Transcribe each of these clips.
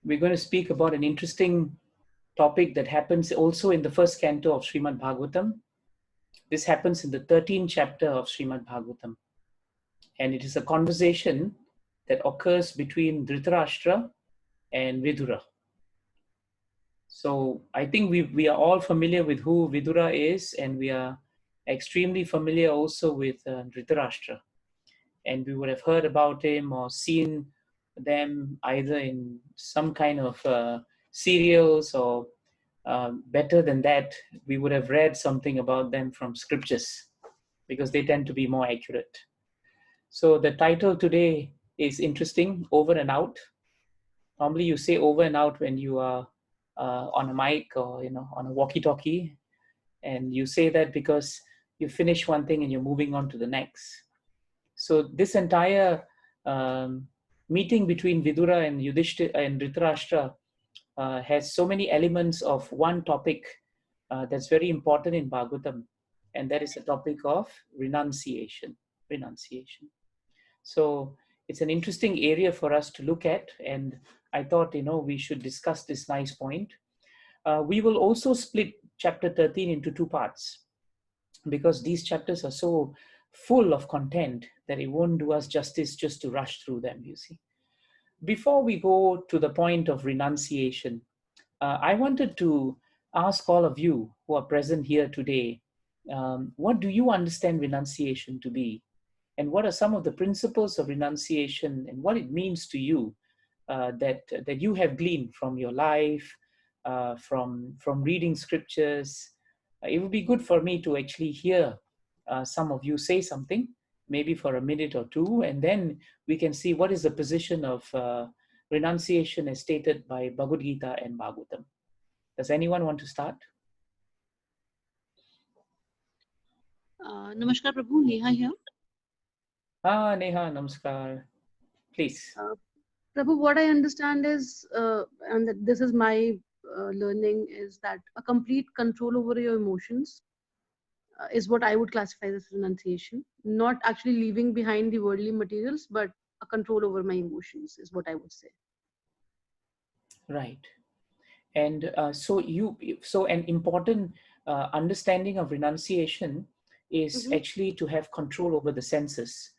We're going to speak about an interesting topic that happens also in the first canto of Srimad Bhagavatam. This happens in the 13th chapter of Srimad Bhagavatam. And it is a conversation that occurs between Dhritarashtra and Vidura. So I think we are all familiar with who Vidura is, and we are extremely familiar also with Dhritarashtra. And we would have heard about him or seen them either in some kind of serials, or better than that, we would have read something about them from scriptures, because they tend to be more accurate. So the title today is interesting, Over and Out. Normally you say over and out when you are on a mic or on a walkie-talkie, and you say that because you finish one thing and you're moving on to the next. So this entire meeting between Vidura and Yudhishthira and Dhritarashtra has so many elements of one topic that's very important in Bhagavatam, and that is the topic of renunciation. Renunciation. So it's an interesting area for us to look at, and I thought we should discuss this nice point. We will also split chapter 13 into two parts, because these chapters are so full of content that it won't do us justice just to rush through them, you see. Before we go to the point of renunciation, I wanted to ask all of you who are present here today, what do you understand renunciation to be? And what are some of the principles of renunciation and what it means to you that you have gleaned from your life, from reading scriptures? It would be good for me to actually hear some of you say something, maybe for a minute or two, and then we can see what is the position of renunciation as stated by Bhagavad Gita and Bhagavatam. Does anyone want to start? Namaskar Prabhu, Neha here. Neha, namaskar. Please. Prabhu, what I understand is, and this is my learning, is that a complete control over your emotions is what I would classify as renunciation. Not actually leaving behind the worldly materials, but a control over my emotions is what I would say. Right. And so an important understanding of renunciation is actually to have control over the senses.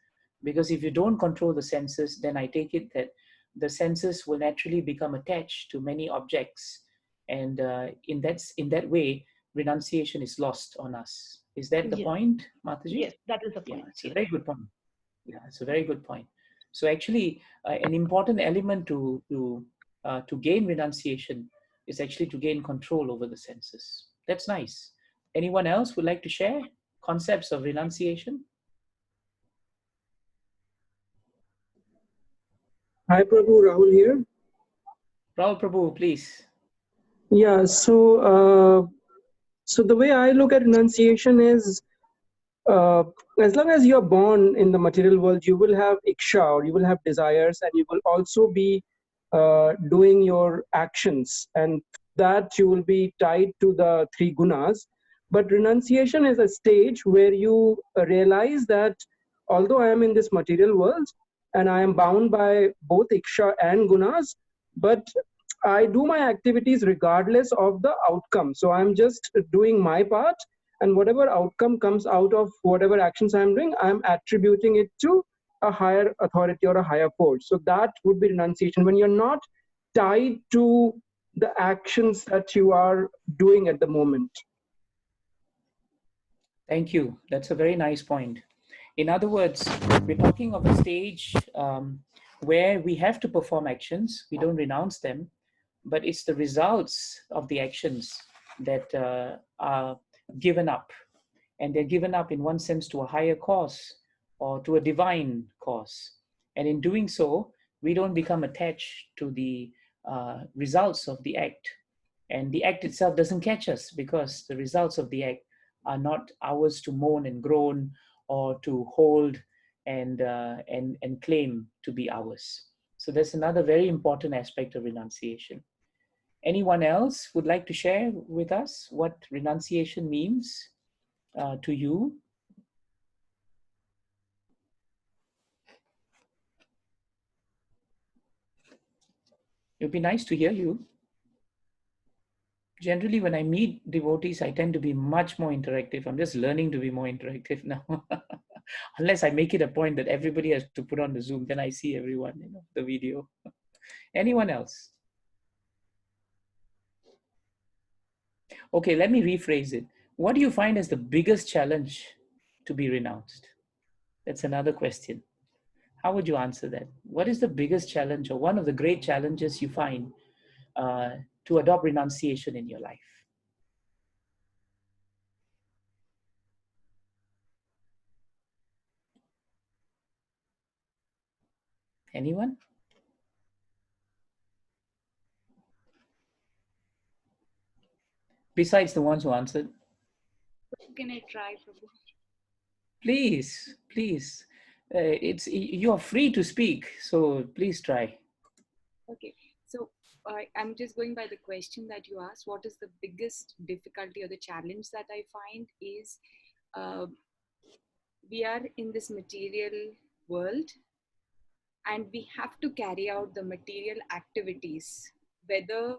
Because if you don't control the senses, then I take it that the senses will naturally become attached to many objects. And in that way, renunciation is lost on us. Is that the point, Mataji? Yes, that is the point. Yeah, it's a very good point. Yeah, it's a very good point. So actually, an important element to gain renunciation is actually to gain control over the senses. That's nice. Anyone else would like to share concepts of renunciation? Hi Prabhu, Rahul here. Rahul Prabhu, please. Yeah, so the way I look at renunciation is, as long as you're born in the material world, you will have iksha, or you will have desires, and you will also be doing your actions, and that you will be tied to the three gunas. But renunciation is a stage where you realize that although I am in this material world and I am bound by both iksha and gunas, but I do my activities regardless of the outcome. So I'm just doing my part, and whatever outcome comes out of whatever actions I'm doing, I'm attributing it to a higher authority or a higher force. So that would be renunciation, when you're not tied to the actions that you are doing at the moment. Thank you. That's a very nice point. In other words, we're talking of a stage where we have to perform actions. We don't renounce them, but it's the results of the actions that are given up. And they're given up in one sense to a higher cause or to a divine cause. And in doing so, we don't become attached to the results of the act. And the act itself doesn't catch us, because the results of the act are not ours to moan and groan or to hold and claim to be ours. So that's another very important aspect of renunciation. Anyone else would like to share with us what renunciation means to you? It would be nice to hear you. Generally, when I meet devotees, I tend to be much more interactive. I'm just learning to be more interactive now. Unless I make it a point that everybody has to put on the Zoom, then I see everyone, the video. Anyone else? Okay, let me rephrase it. What do you find as the biggest challenge to be renounced? That's another question. How would you answer that? What is the biggest challenge or one of the great challenges you find to adopt renunciation in your life? Anyone? Besides the ones who answered? Can I try, Prabhu? Please, please. You are free to speak, so please try. Okay, so I'm just going by the question that you asked. What is the biggest difficulty or the challenge that I find is we are in this material world and we have to carry out the material activities, whether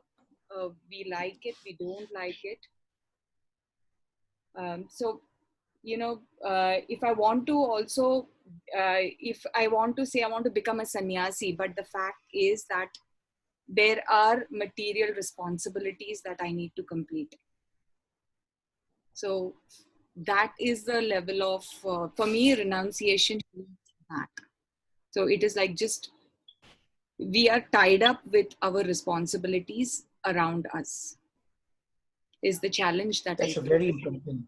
we like it, we don't like it. So, if I want to also, if I want to say I want to become a sannyasi, but the fact is that there are material responsibilities that I need to complete. So that is the level of, for me, renunciation is that. So it is like just, we are tied up with our responsibilities around us is the challenge that That's a very important.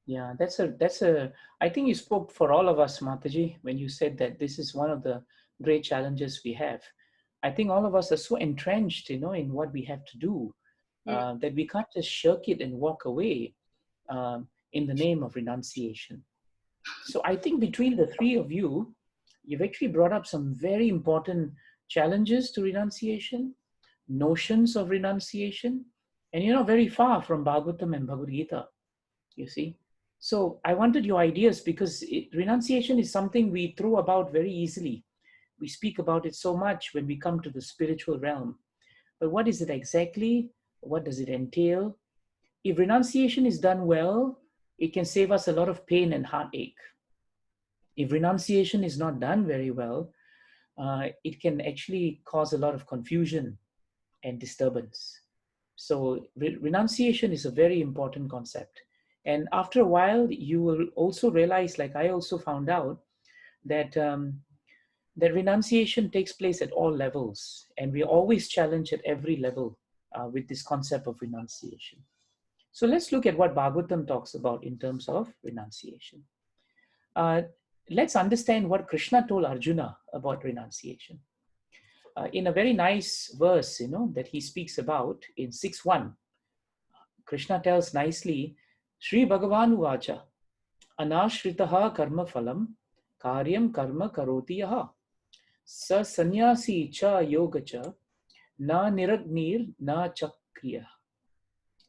Yeah, I think you spoke for all of us, Mataji, when you said that this is one of the great challenges we have. I think all of us are so entrenched, in what we have to do, that we can't just shirk it and walk away in the name of renunciation. So I think between the three of you, you've actually brought up some very important challenges to renunciation, notions of renunciation, and you're not very far from Bhagavatam and Bhagavad Gita, you see. So I wanted your ideas because renunciation is something we throw about very easily. We speak about it so much when we come to the spiritual realm. But what is it exactly? What does it entail? If renunciation is done well, it can save us a lot of pain and heartache. If renunciation is not done very well, it can actually cause a lot of confusion and disturbance. So renunciation is a very important concept. And after a while, you will also realize, like I also found out, that that renunciation takes place at all levels. And we are always challenged at every level with this concept of renunciation. So let's look at what Bhagavatam talks about in terms of renunciation. Let's understand what Krishna told Arjuna about renunciation. In a very nice verse, that he speaks about in 6.1, Krishna tells nicely, Sri Bhagavan Uvacha, Anashritaha karma phalam, karyam karma karoti yaha, sa sannyasi cha yoga cha, na niragnir na chakriya.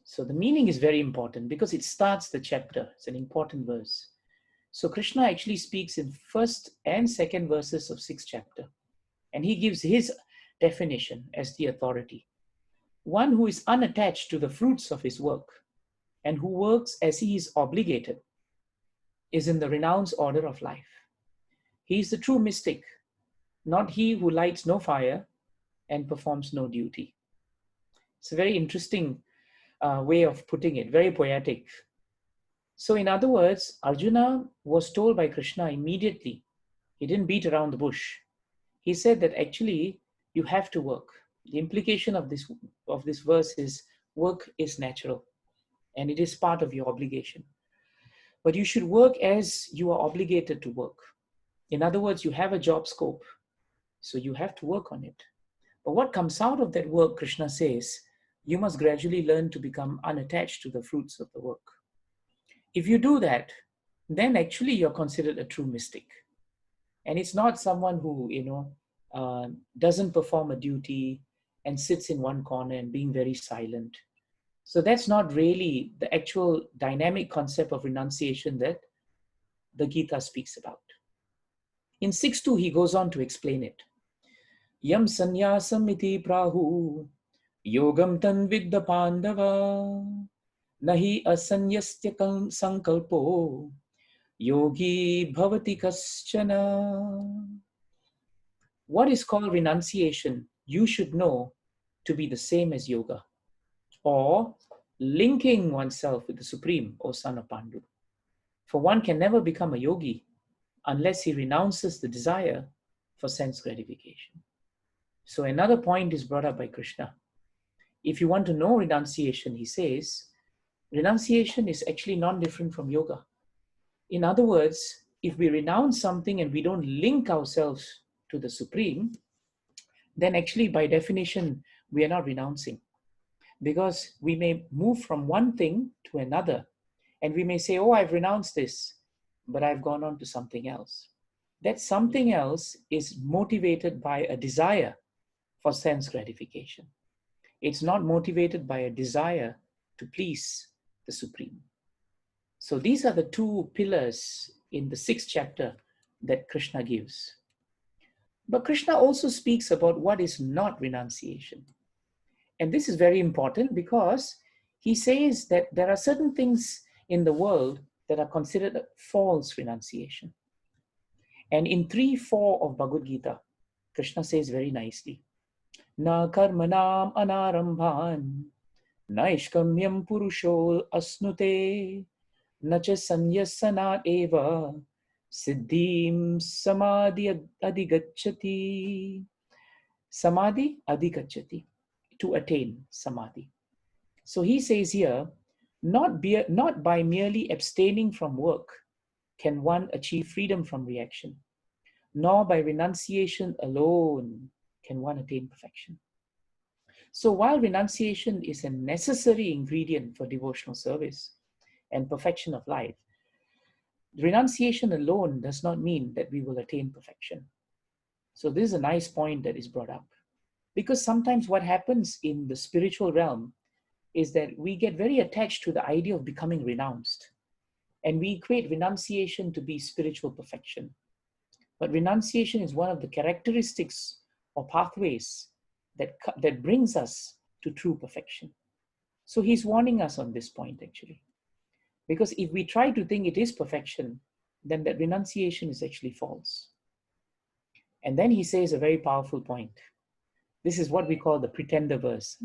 So the meaning is very important because it starts the chapter. It's an important verse. So Krishna actually speaks in first and second verses of 6th chapter. And he gives his definition as the authority. One who is unattached to the fruits of his work and who works as he is obligated is in the renounced order of life. He is the true mystic, not he who lights no fire and performs no duty. It's a very interesting way of putting it, very poetic. So in other words, Arjuna was told by Krishna immediately. He didn't beat around the bush. He said that actually you have to work. The implication of this verse is work is natural and it is part of your obligation. But you should work as you are obligated to work. In other words, you have a job scope, so you have to work on it. But what comes out of that work, Krishna says, you must gradually learn to become unattached to the fruits of the work. If you do that, then actually you're considered a true mystic. And it's not someone who, doesn't perform a duty and sits in one corner and being very silent. So that's not really the actual dynamic concept of renunciation that the Gita speaks about. In 6.2, he goes on to explain it. Yam sanyasam iti prahu yogam tan vidya pandava nahi asanyastya sankalpo yogi bhavati kaschana. What is called renunciation, you should know to be the same as yoga, or linking oneself with the Supreme, O son of Pandu. For one can never become a yogi unless he renounces the desire for sense gratification. So another point is brought up by Krishna. If you want to know renunciation, he says, renunciation is actually non-different from yoga. In other words, if we renounce something and we don't link ourselves to the Supreme, then actually by definition, we are not renouncing. Because we may move from one thing to another, and we may say, oh, I've renounced this, but I've gone on to something else. That something else is motivated by a desire for sense gratification. It's not motivated by a desire to please the Supreme. So these are the two pillars in the 6th chapter that Krishna gives. But Krishna also speaks about what is not renunciation. And this is very important because he says that there are certain things in the world that are considered false renunciation. And in 3:4 of Bhagavad Gita, Krishna says very nicely, Na karmanam anarambhan, na ishkamyam purusho asnute, na cha sanyasanat eva, siddhim samadhi adhigacchati. Samadhi adhigacchati, to attain samadhi. So he says here, not by merely abstaining from work can one achieve freedom from reaction, nor by renunciation alone can one attain perfection. So while renunciation is a necessary ingredient for devotional service and perfection of life, renunciation alone does not mean that we will attain perfection. So this is a nice point that is brought up. Because sometimes what happens in the spiritual realm is that we get very attached to the idea of becoming renounced. And we equate renunciation to be spiritual perfection. But renunciation is one of the characteristics or pathways that brings us to true perfection. So he's warning us on this point actually. Because if we try to think it is perfection, then that renunciation is actually false. And then he says a very powerful point. This is what we call the pretender verse.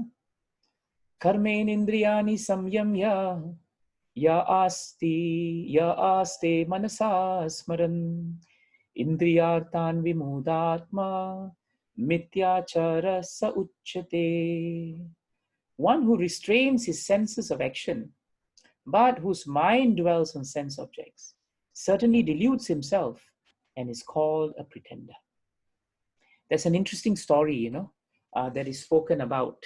Karmen indriyani samyamya ya aste manasa smaran indriyartan vimudatma mityachara sa uchyate. One who restrains his senses of action, but whose mind dwells on sense objects, certainly deludes himself and is called a pretender. There's an interesting story, that is spoken about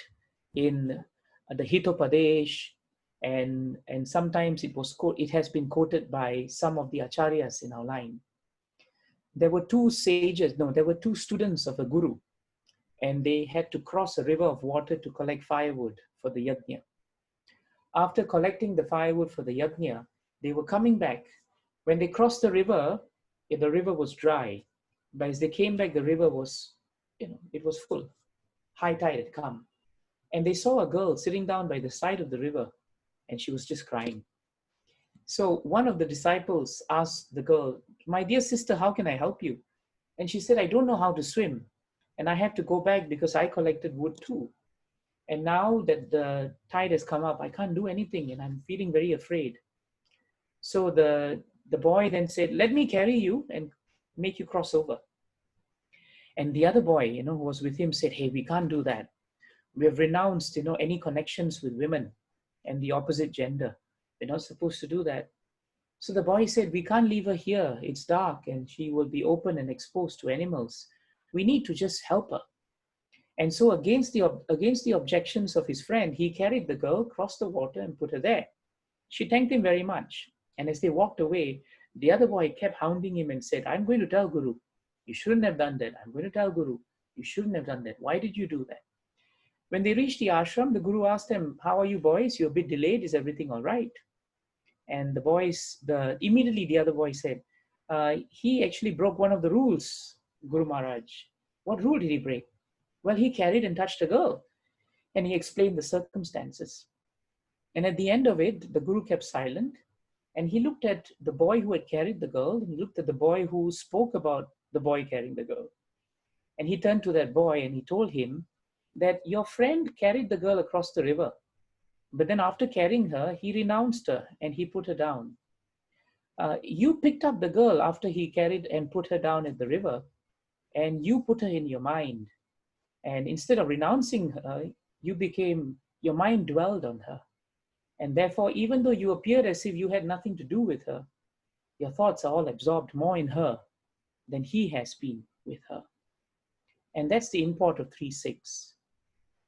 in the Hitopadesh, and sometimes it has been quoted by some of the acharyas in our line. There were two students of a guru, and they had to cross a river of water to collect firewood for the yajna. After collecting the firewood for the yajna, they were coming back. When they crossed the river was dry. But as they came back, the river was, it was full. High tide had come. And they saw a girl sitting down by the side of the river, and she was just crying. So one of the disciples asked the girl, my dear sister, how can I help you? And she said, I don't know how to swim, and I have to go back because I collected wood too. And now that the tide has come up, I can't do anything, and I'm feeling very afraid. So the boy then said, let me carry you and make you cross over. And the other boy, who was with him said, hey, we can't do that. We have renounced, any connections with women and the opposite gender. We're not supposed to do that. So the boy said, we can't leave her here. It's dark and she will be open and exposed to animals. We need to just help her. And so against the objections of his friend, he carried the girl, crossed the water and put her there. She thanked him very much. And as they walked away, the other boy kept hounding him and said, I'm going to tell Guru. You shouldn't have done that. I'm going to tell Guru. You shouldn't have done that. Why did you do that? When they reached the ashram, the Guru asked them, how are you boys? You're a bit delayed. Is everything all right? And immediately the other boy said, he actually broke one of the rules, Guru Maharaj. What rule did he break? Well, he carried and touched a girl, and he explained the circumstances. And at the end of it, the Guru kept silent, and he looked at the boy who had carried the girl, and he looked at the boy who spoke about the boy carrying the girl. And he turned to that boy and he told him that your friend carried the girl across the river, but then after carrying her, he renounced her and he put her down. You picked up the girl after he carried and put her down at the river, and you put her in your mind. And instead of renouncing her, your mind dwelled on her. And therefore, even though you appeared as if you had nothing to do with her, your thoughts are all absorbed more in her than he has been with her. And that's the import of 3.6.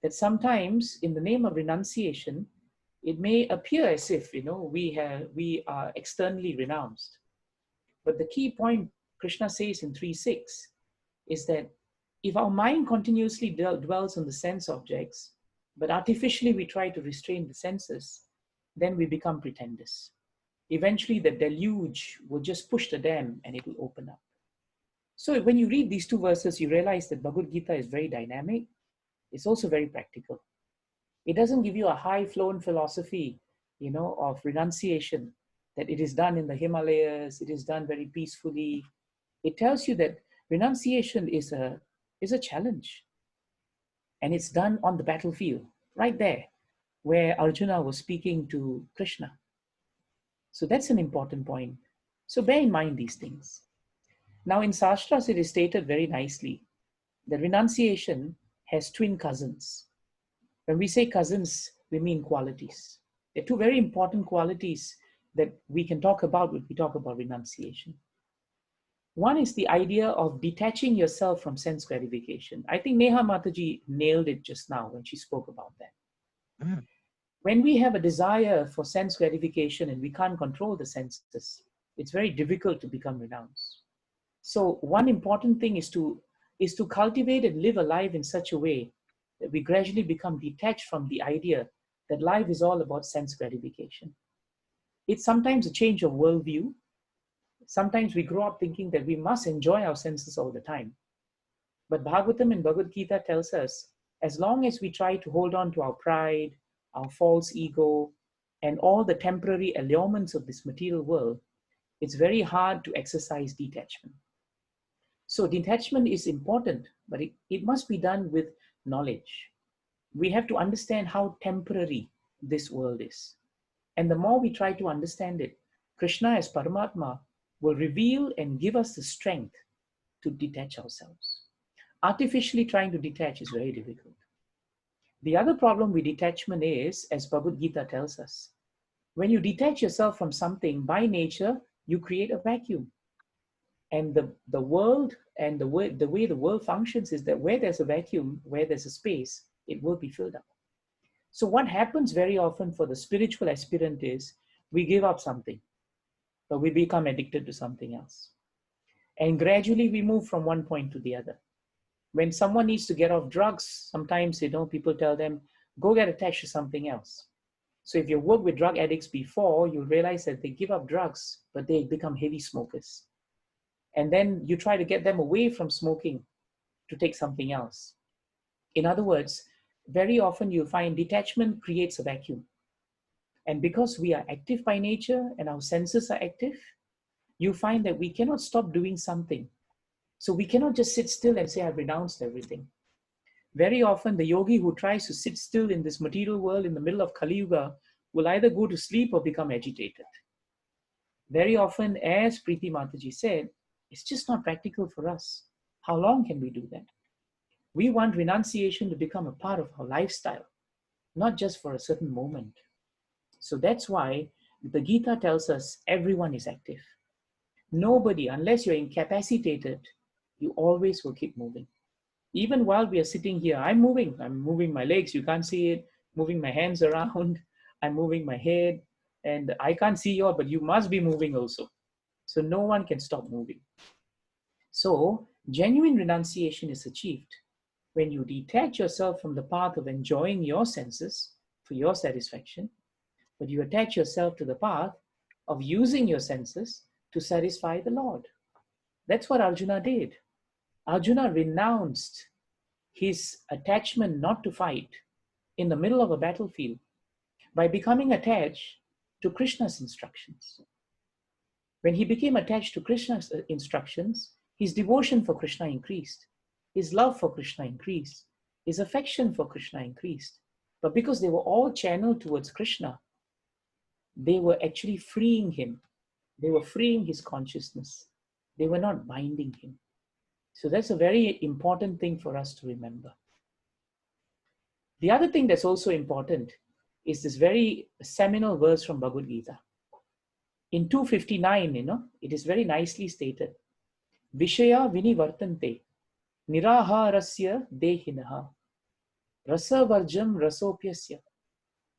That sometimes in the name of renunciation, it may appear as if, we are externally renounced. But the key point Krishna says in 3.6 is that if our mind continuously dwells on the sense objects, but artificially we try to restrain the senses, then we become pretenders. Eventually the deluge will just push the dam and it will open up. So when you read these two verses, you realize that Bhagavad Gita is very dynamic. It's also very practical. It doesn't give you a high-flown philosophy, of renunciation, that it is done in the Himalayas, it is done very peacefully. It tells you that renunciation is a challenge. And it's done on the battlefield, right there, where Arjuna was speaking to Krishna. So that's an important point. So bear in mind these things. Now in Shastras, it is stated very nicely that renunciation has twin cousins. When we say cousins, we mean qualities. There are two very important qualities that we can talk about when we talk about renunciation. One is the idea of detaching yourself from sense gratification. I think Neha Mataji nailed it just now when she spoke about that. Mm. When we have a desire for sense gratification and we can't control the senses, it's very difficult to become renounced. So one important thing is to cultivate and live a life in such a way that we gradually become detached from the idea that life is all about sense gratification. It's sometimes a change of worldview. Sometimes we grow up thinking that we must enjoy our senses all the time. But Bhagavatam and Bhagavad Gita tells us, as long as we try to hold on to our pride, our false ego, and all the temporary allurements of this material world, it's very hard to exercise detachment. So detachment is important, but it must be done with knowledge. We have to understand how temporary this world is. And the more we try to understand it, Krishna as Paramatma will reveal and give us the strength to detach ourselves. Artificially trying to detach is very difficult. The other problem with detachment is, as Bhagavad Gita tells us, when you detach yourself from something, by nature, you create a vacuum. And the world and the way the world functions is that where there's a vacuum, where there's a space, it will be filled up. So what happens very often for the spiritual aspirant is we give up something, but we become addicted to something else. And gradually we move from one point to the other. When someone needs to get off drugs, sometimes, people tell them, go get attached to something else. So if you work with drug addicts before, you'll realize that they give up drugs, but they become heavy smokers. And then you try to get them away from smoking to take something else. In other words, very often you'll find detachment creates a vacuum. And because we are active by nature and our senses are active, you find that we cannot stop doing something. So we cannot just sit still and say, I've renounced everything. Very often the yogi who tries to sit still in this material world in the middle of Kali Yuga will either go to sleep or become agitated. Very often, as Preeti Mataji said, it's just not practical for us. How long can we do that? We want renunciation to become a part of our lifestyle, not just for a certain moment. So that's why the Gita tells us everyone is active. Nobody, unless you're incapacitated, you always will keep moving. Even while we are sitting here, I'm moving my legs, you can't see it, moving my hands around, I'm moving my head, and I can't see you all, but you must be moving also. So no one can stop moving. So genuine renunciation is achieved when you detach yourself from the path of enjoying your senses for your satisfaction, but you attach yourself to the path of using your senses to satisfy the Lord. That's what Arjuna did. Arjuna renounced his attachment not to fight in the middle of a battlefield by becoming attached to Krishna's instructions. When he became attached to Krishna's instructions, his devotion for Krishna increased, his love for Krishna increased, his affection for Krishna increased. But because they were all channeled towards Krishna, they were actually freeing him. They were freeing his consciousness. They were not binding him. So that's a very important thing for us to remember. The other thing that's also important is this very seminal verse from Bhagavad Gita. In 259, it is very nicely stated. Vishaya vinivartante niraharasya dehinaha rasavarjam rasopyasya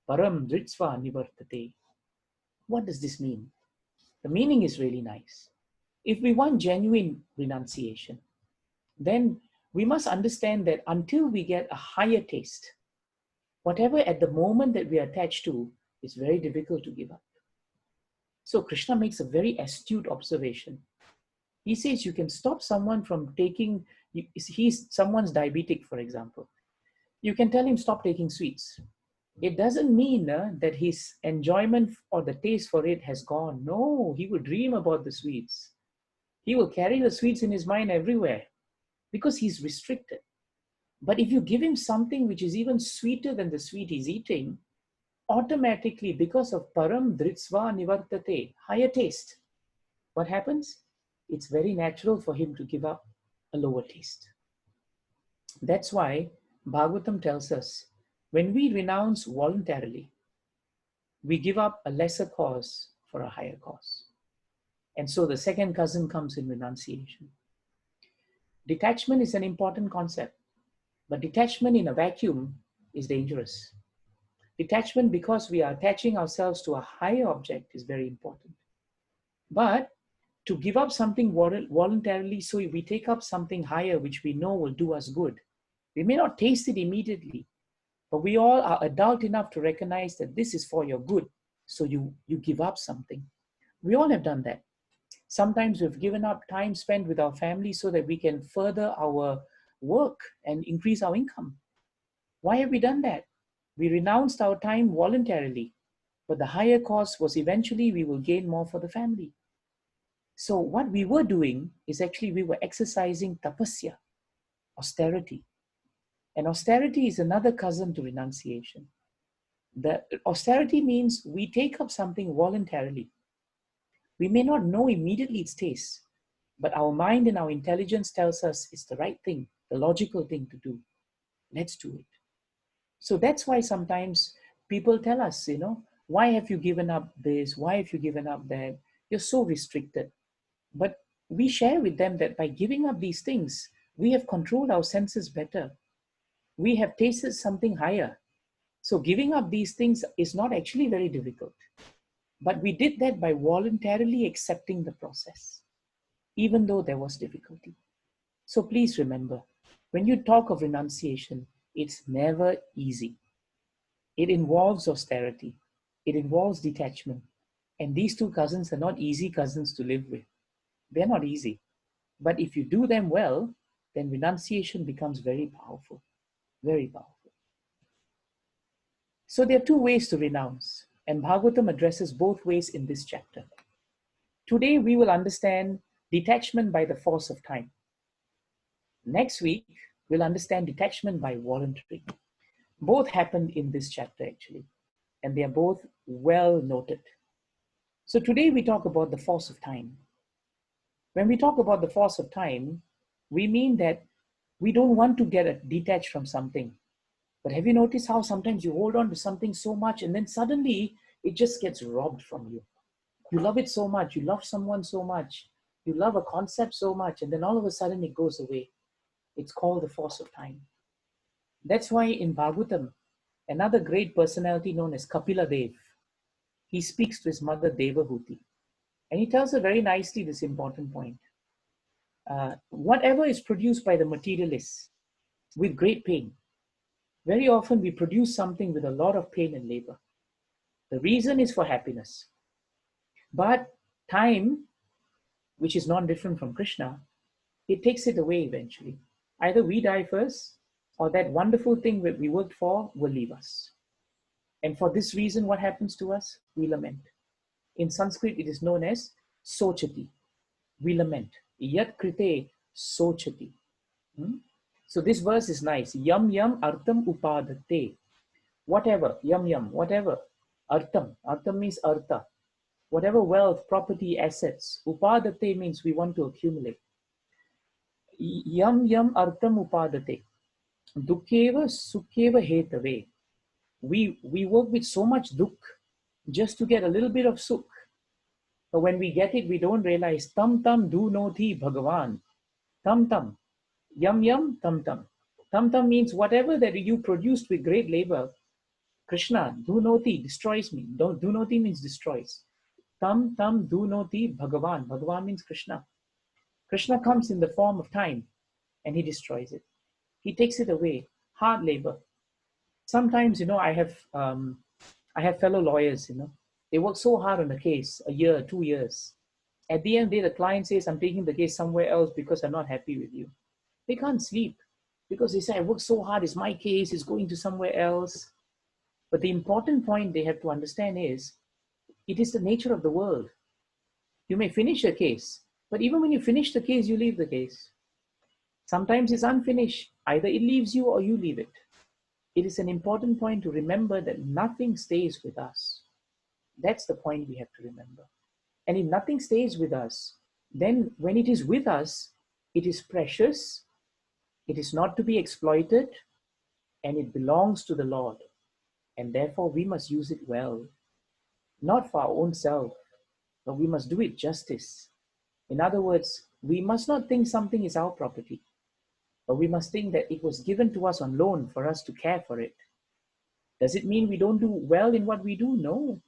param dritsva nivartate. What does this mean? The meaning is really nice. If we want genuine renunciation, then we must understand that until we get a higher taste, whatever at the moment that we are attached to is very difficult to give up. So Krishna makes a very astute observation. He says you can stop someone from taking, someone's diabetic, for example. You can tell him stop taking sweets. It doesn't mean that his enjoyment or the taste for it has gone. No, he will dream about the sweets. He will carry the sweets in his mind everywhere because he's restricted. But if you give him something which is even sweeter than the sweet he's eating, automatically, because of param dritsva nivartate, higher taste, what happens? It's very natural for him to give up a lower taste. That's why Bhagavatam tells us, when we renounce voluntarily, we give up a lesser cause for a higher cause. And so the second cousin comes in renunciation. Detachment is an important concept, but detachment in a vacuum is dangerous. Detachment, because we are attaching ourselves to a higher object, is very important. But to give up something voluntarily, so we take up something higher which we know will do us good. We may not taste it immediately, but we all are adult enough to recognize that this is for your good, so you give up something. We all have done that. Sometimes we've given up time spent with our family so that we can further our work and increase our income. Why have we done that? We renounced our time voluntarily, but the higher cause was eventually we will gain more for the family. So what we were doing is actually we were exercising tapasya, austerity. And austerity is another cousin to renunciation. The austerity means we take up something voluntarily. We may not know immediately its taste, but our mind and our intelligence tells us it's the right thing, the logical thing to do. Let's do it. So that's why sometimes people tell us, why have you given up this? Why have you given up that? You're so restricted. But we share with them that by giving up these things, we have controlled our senses better. We have tasted something higher. So giving up these things is not actually very difficult. But we did that by voluntarily accepting the process, even though there was difficulty. So please remember, when you talk of renunciation, it's never easy. It involves austerity. It involves detachment. And these two cousins are not easy cousins to live with. They're not easy. But if you do them well, then renunciation becomes very powerful. Very powerful. So there are two ways to renounce, and Bhagavatam addresses both ways in this chapter. Today we will understand detachment by the force of time. Next week, we'll understand detachment by voluntary. Both happened in this chapter actually, and they are both well noted. So today we talk about the force of time. When we talk about the force of time, we mean that we don't want to get detached from something. But have you noticed how sometimes you hold on to something so much and then suddenly it just gets robbed from you? You love it so much, you love someone so much, you love a concept so much, and then all of a sudden it goes away. It's called the force of time. That's why in Bhagavatam, another great personality known as Kapila Dev, he speaks to his mother Devahuti. And he tells her very nicely this important point. Whatever is produced by the materialists with great pain, very often we produce something with a lot of pain and labor. The reason is for happiness. But time, which is not different from Krishna, it takes it away eventually. Either we die first or that wonderful thing that we worked for will leave us. And for this reason, what happens to us? We lament. In Sanskrit, it is known as sochati. We lament. Yat krite sochati. So this verse is nice. Yam yam artham upadate. Whatever, yam yam, whatever. Artham. Artham means artha. Whatever wealth, property, assets. Upadate means we want to accumulate. Yam yam artham upadate. Dukkeva sukkeva hetave. We work with so much dukh just to get a little bit of sukh. But when we get it, we don't realize tam tam du noti bhagavan. Tam tam. Yam yam tam tam. Tam tam means whatever that you produced with great labor. Krishna, du noti, destroys me. Du noti means destroys. Tam tam du noti bhagavan. Bhagavan means Krishna. Krishna comes in the form of time and he destroys it. He takes it away. Hard labor. Sometimes, I have fellow lawyers, they work so hard on a case, a year, 2 years. At the end of the day, the client says, I'm taking the case somewhere else because I'm not happy with you. They can't sleep because they say, I worked so hard, it's my case, it's going to somewhere else. But the important point they have to understand is, it is the nature of the world. You may finish a case, but even when you finish the case, you leave the case. Sometimes it's unfinished. Either it leaves you or you leave it. It is an important point to remember that nothing stays with us. That's the point we have to remember. And if nothing stays with us, then when it is with us, it is precious, it is not to be exploited, and it belongs to the Lord. And therefore we must use it well, not for our own self, but we must do it justice. In other words, we must not think something is our property, but we must think that it was given to us on loan for us to care for it. Does it mean we don't do well in what we do? No.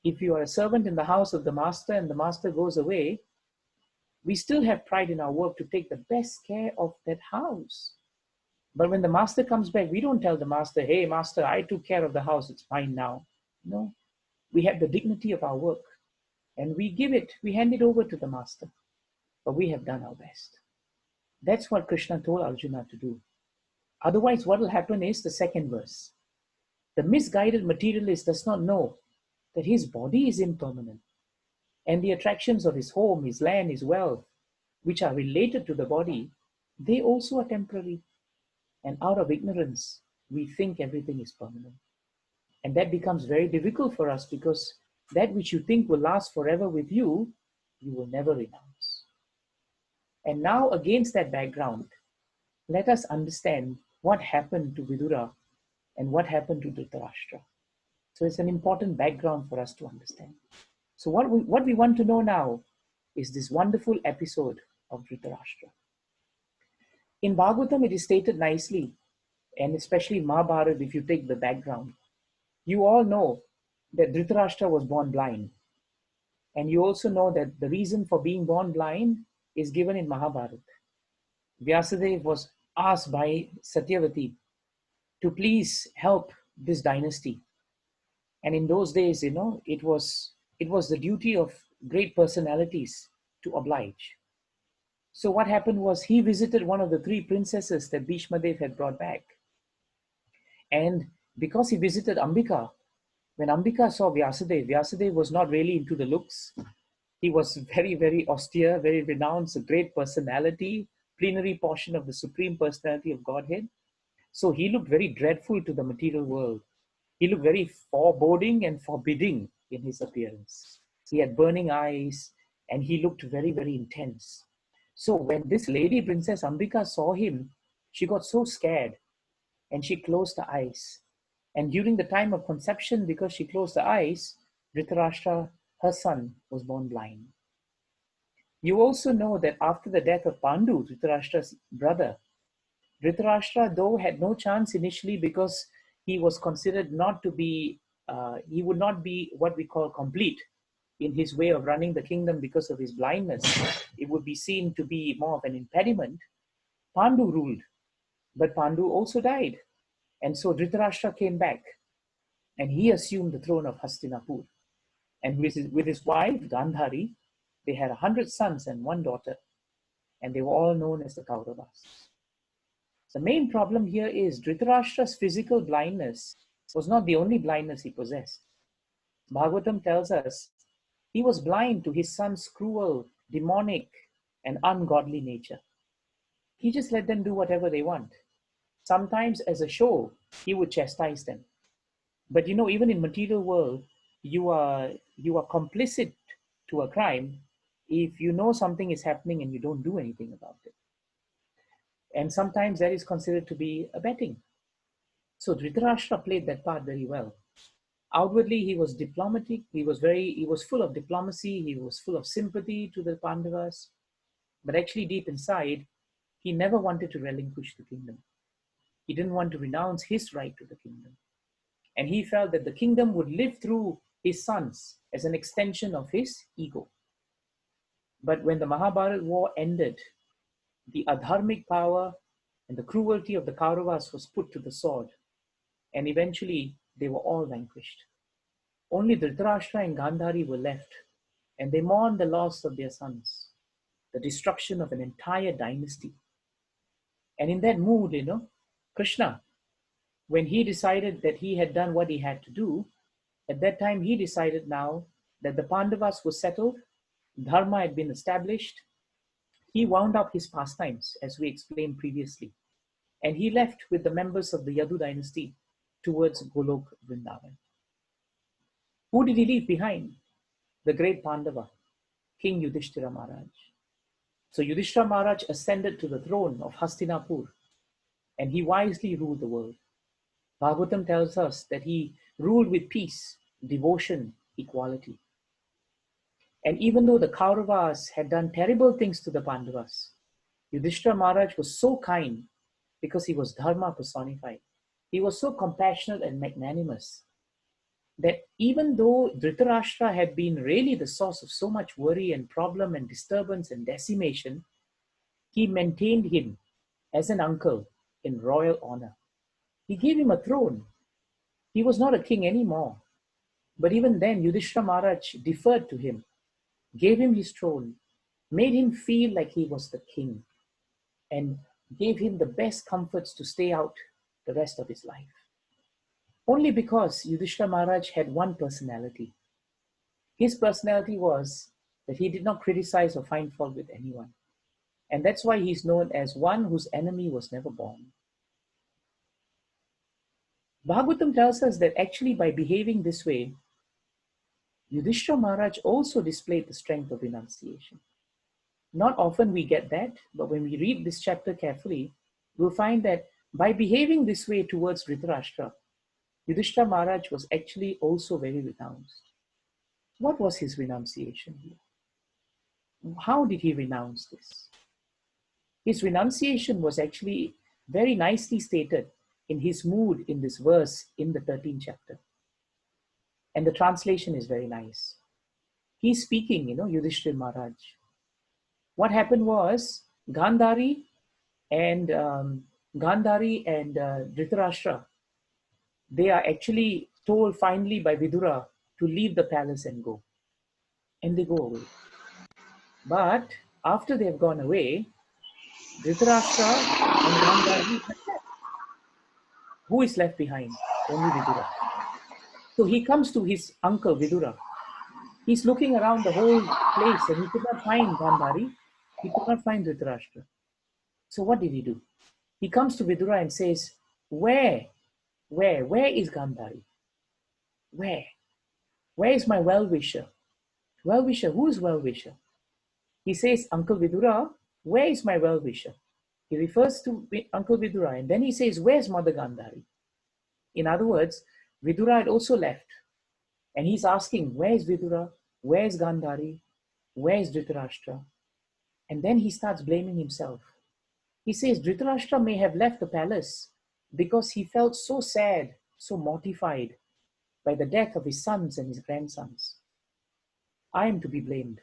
If you are a servant in the house of the master and the master goes away, we still have pride in our work to take the best care of that house. But when the master comes back, we don't tell the master, hey, master, I took care of the house, it's mine now. No, we have the dignity of our work and we hand it over to the master. But we have done our best. That's what Krishna told Arjuna to do. Otherwise, what will happen is the second verse. The misguided materialist does not know that his body is impermanent and the attractions of his home, his land, his wealth, which are related to the body, they also are temporary. And out of ignorance, we think everything is permanent. And that becomes very difficult for us because that which you think will last forever with you, you will never renounce. And now against that background, let us understand what happened to Vidura and what happened to Dhritarashtra. So it's an important background for us to understand. So what we want to know now is this wonderful episode of Dhritarashtra. In Bhagavatam, it is stated nicely, and especially Mahabharata, if you take the background, you all know that Dhritarashtra was born blind. And you also know that the reason for being born blind is given in Mahabharata. Vyasadeva was asked by Satyavati to please help this dynasty. And in those days, it was the duty of great personalities to oblige. So what happened was he visited one of the 3 princesses that Bhishma Dev had brought back. And because he visited Ambika, when Ambika saw Vyasadeva was not really into the looks. He was very, very austere, very renounced, a great personality, plenary portion of the Supreme Personality of Godhead. So he looked very dreadful to the material world. He looked very foreboding and forbidding in his appearance. He had burning eyes and he looked very, very intense. So when this lady, Princess Ambika, saw him, she got so scared and she closed her eyes. And during the time of conception, because she closed her eyes, Dhritarashtra, her son, was born blind. You also know that after the death of Pandu, Dhritarashtra's brother, Dhritarashtra, though, had no chance initially because he was considered not to be, he would not be what we call complete in his way of running the kingdom because of his blindness. It would be seen to be more of an impediment. Pandu ruled, but Pandu also died. And so Dhritarashtra came back and he assumed the throne of Hastinapur. And with his wife, Gandhari, they had 100 sons and 1 daughter. And they were all known as the Kauravas. The main problem here is Dhritarashtra's physical blindness was not the only blindness he possessed. Bhagavatam tells us he was blind to his son's cruel, demonic, and ungodly nature. He just let them do whatever they want. Sometimes as a show, he would chastise them. But even in material world, you are complicit to a crime if you know something is happening and you don't do anything about it. And sometimes that is considered to be abetting. So Dhritarashtra played that part very well. Outwardly, he was diplomatic. He was full of diplomacy. He was full of sympathy to the Pandavas. But actually, deep inside, he never wanted to relinquish the kingdom. He didn't want to renounce his right to the kingdom. And he felt that the kingdom would live through his sons as an extension of his ego. But when the Mahabharata war ended, the adharmic power and the cruelty of the Kauravas was put to the sword. And eventually, they were all vanquished. Only Dhritarashtra and Gandhari were left, and they mourned the loss of their sons, the destruction of an entire dynasty. And in that mood, Krishna, when he decided that he had done what he had to do, at that time he decided now that the Pandavas were settled, Dharma had been established. He wound up his pastimes, as we explained previously, and he left with the members of the Yadu dynasty towards Golok Vrindavan. Who did he leave behind? The great Pandava, King Yudhishthira Maharaj. So Yudhishthira Maharaj ascended to the throne of Hastinapur, and he wisely ruled the world. Bhagavatam tells us that he ruled with peace, devotion, equality. And even though the Kauravas had done terrible things to the Pandavas, Yudhishthira Maharaj was so kind because he was Dharma personified. He was so compassionate and magnanimous that even though Dhritarashtra had been really the source of so much worry and problem and disturbance and decimation, he maintained him as an uncle in royal honor. He gave him a throne. He was not a king anymore. But even then, Yudhishthira Maharaj deferred to him, gave him his throne, made him feel like he was the king, and gave him the best comforts to stay out the rest of his life. Only because Yudhishthira Maharaj had one personality. His personality was that he did not criticize or find fault with anyone. And that's why he's known as one whose enemy was never born. Bhagavatam tells us that actually by behaving this way, Yudhishthira Maharaj also displayed the strength of renunciation. Not often we get that, but when we read this chapter carefully, we'll find that by behaving this way towards Dhritarashtra, Yudhishthira Maharaj was actually also very renounced. What was his renunciation here? How did he renounce this? His renunciation was actually very nicely stated in his mood in this verse in the 13th chapter. And the translation is very nice. He's speaking, Yudhishthira Maharaj. What happened was Gandhari and Dhritarashtra, they are actually told finally by Vidura to leave the palace and go. And they go away. But after they have gone away, Dhritarashtra and Gandhari, who is left behind? Only Vidura. So he comes to his uncle Vidura. He's looking around the whole place and he could not find Gandhari. He could not find Dhritarashtra. So what did he do? He comes to Vidura and says, Where is Gandhari? Where? Where is my well-wisher? Well-wisher, who is well-wisher? He says, Uncle Vidura, where is my well-wisher? He refers to Uncle Vidura and then he says, where's Mother Gandhari? In other words, Vidura had also left. And he's asking, where is Vidura? Where is Gandhari? Where is Dhritarashtra? And then he starts blaming himself. He says, Dhritarashtra may have left the palace because he felt so sad, so mortified by the death of his sons and his grandsons. I am to be blamed.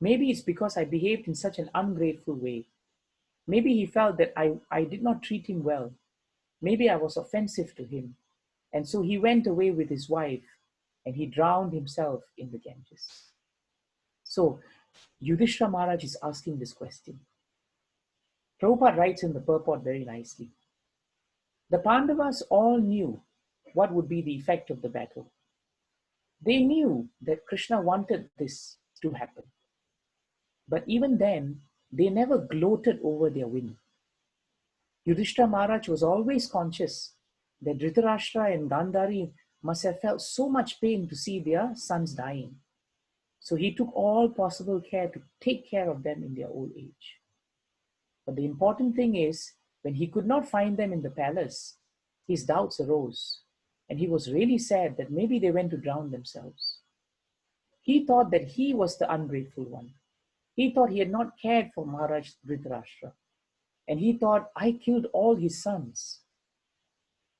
Maybe it's because I behaved in such an ungrateful way. Maybe he felt that I did not treat him well. Maybe I was offensive to him. And so he went away with his wife and he drowned himself in the Ganges. So Yudhishthira Maharaj is asking this question. Prabhupada writes in the purport very nicely. The Pandavas all knew what would be the effect of the battle. They knew that Krishna wanted this to happen. But even then, they never gloated over their win. Yudhishthira Maharaj was always conscious that Dhritarashtra and Gandhari must have felt so much pain to see their sons dying. So he took all possible care to take care of them in their old age. But the important thing is, when he could not find them in the palace, his doubts arose, and he was really sad that maybe they went to drown themselves. He thought that he was the ungrateful one. He thought he had not cared for Maharaj Dhritarashtra. And he thought, I killed all his sons.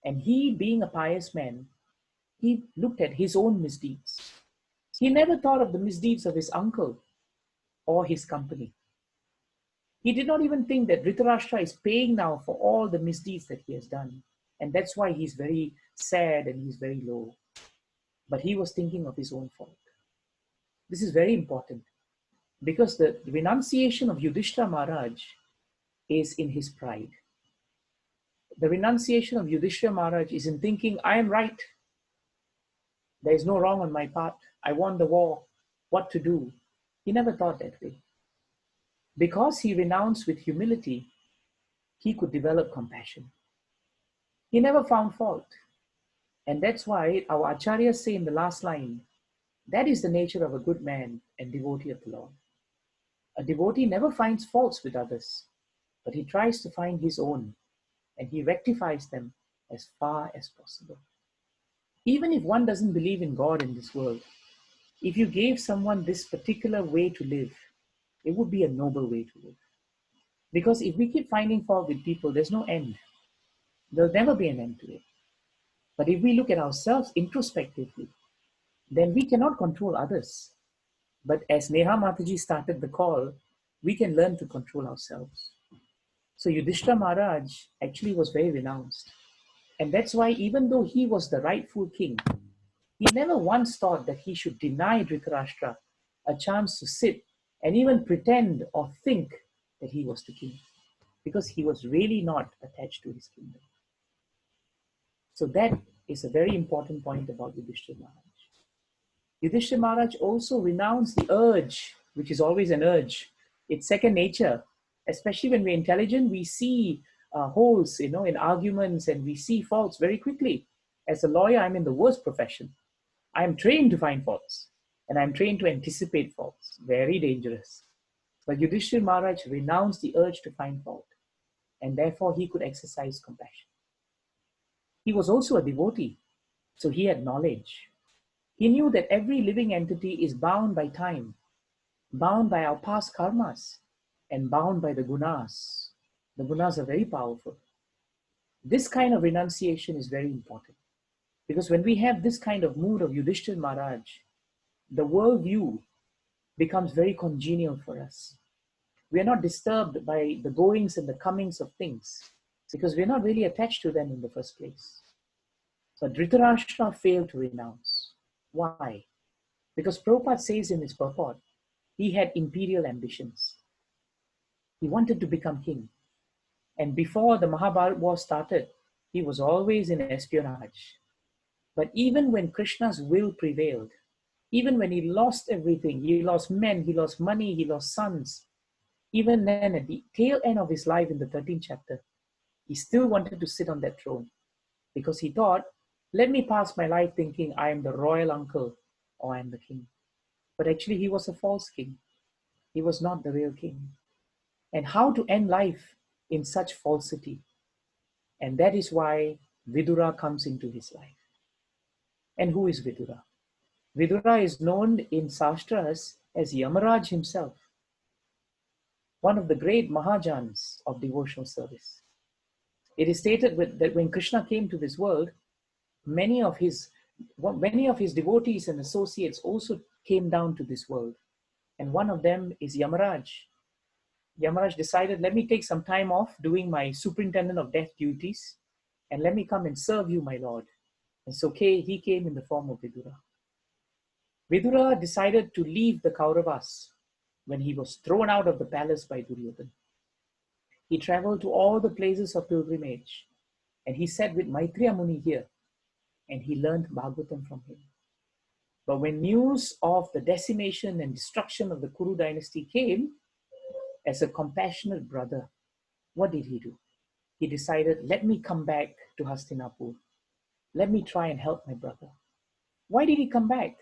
And he, being a pious man, he looked at his own misdeeds. He never thought of the misdeeds of his uncle or his company. He did not even think that Dhritarashtra is paying now for all the misdeeds that he has done. And that's why he's very sad and he's very low. But he was thinking of his own fault. This is very important because the renunciation of Yudhishthira Maharaj is in his pride. The renunciation of Yudhishthira Maharaj is in thinking, I am right. There is no wrong on my part. I won the war. What to do? He never thought that way. Because he renounced with humility, he could develop compassion. He never found fault. And that's why our acharyas say in the last line, that is the nature of a good man and devotee of the Lord. A devotee never finds faults with others, but he tries to find his own, and he rectifies them as far as possible. Even if one doesn't believe in God in this world, if you gave someone this particular way to live, it would be a noble way to live. Because if we keep finding fault with people, there's no end. There'll never be an end to it. But if we look at ourselves introspectively, then we cannot control others. But as Neha Mataji started the call, we can learn to control ourselves. So Yudhishthira Maharaj actually was very renounced. And that's why even though he was the rightful king, he never once thought that he should deny Dhritarashtra a chance to sit and even pretend or think that he was the king, because he was really not attached to his kingdom. So that is a very important point about Yudhishthira Maharaj. Yudhishthira Maharaj also renounced the urge, which is always an urge. It's second nature. Especially when we're intelligent, we see holes, in arguments, and we see faults very quickly. As a lawyer, I'm in the worst profession. I'm trained to find faults, and I'm trained to anticipate faults. Very dangerous. But Yudhishthira Maharaj renounced the urge to find fault, and therefore he could exercise compassion. He was also a devotee, so he had knowledge. He knew that every living entity is bound by time, bound by our past karmas, and bound by the gunas. The gunas are very powerful. This kind of renunciation is very important, because when we have this kind of mood of Yudhishthira Maharaj, the worldview becomes very congenial for us. We are not disturbed by the goings and the comings of things, because we're not really attached to them in the first place. So Dhritarashtra failed to renounce. Why? Because Prabhupada says in his purport, he had imperial ambitions. He wanted to become king. And before the Mahabharata war started, he was always in espionage. But even when Krishna's will prevailed, even when he lost everything, he lost men, he lost money, he lost sons, even then at the tail end of his life in the 13th chapter, he still wanted to sit on that throne, because he thought, let me pass my life thinking I am the royal uncle or I am the king. But actually he was a false king. He was not the real king. And how to end life in such falsity? And that is why Vidura comes into his life. And who is Vidura? Vidura is known in Shastras as Yamaraj himself, one of the great Mahajans of devotional service. It is stated that when Krishna came to this world, many of his devotees and associates also came down to this world. And one of them is Yamaraj. Yamaraj decided, let me take some time off doing my superintendent of death duties, and let me come and serve you, my Lord. And so he came in the form of Vidura. Vidura decided to leave the Kauravas when he was thrown out of the palace by Duryodhana. He traveled to all the places of pilgrimage, and he sat with Maitreya Muni here, and he learned Bhagavatam from him. But when news of the decimation and destruction of the Kuru dynasty came, as a compassionate brother, what did he do? He decided, let me come back to Hastinapur. Let me try and help my brother. Why did he come back?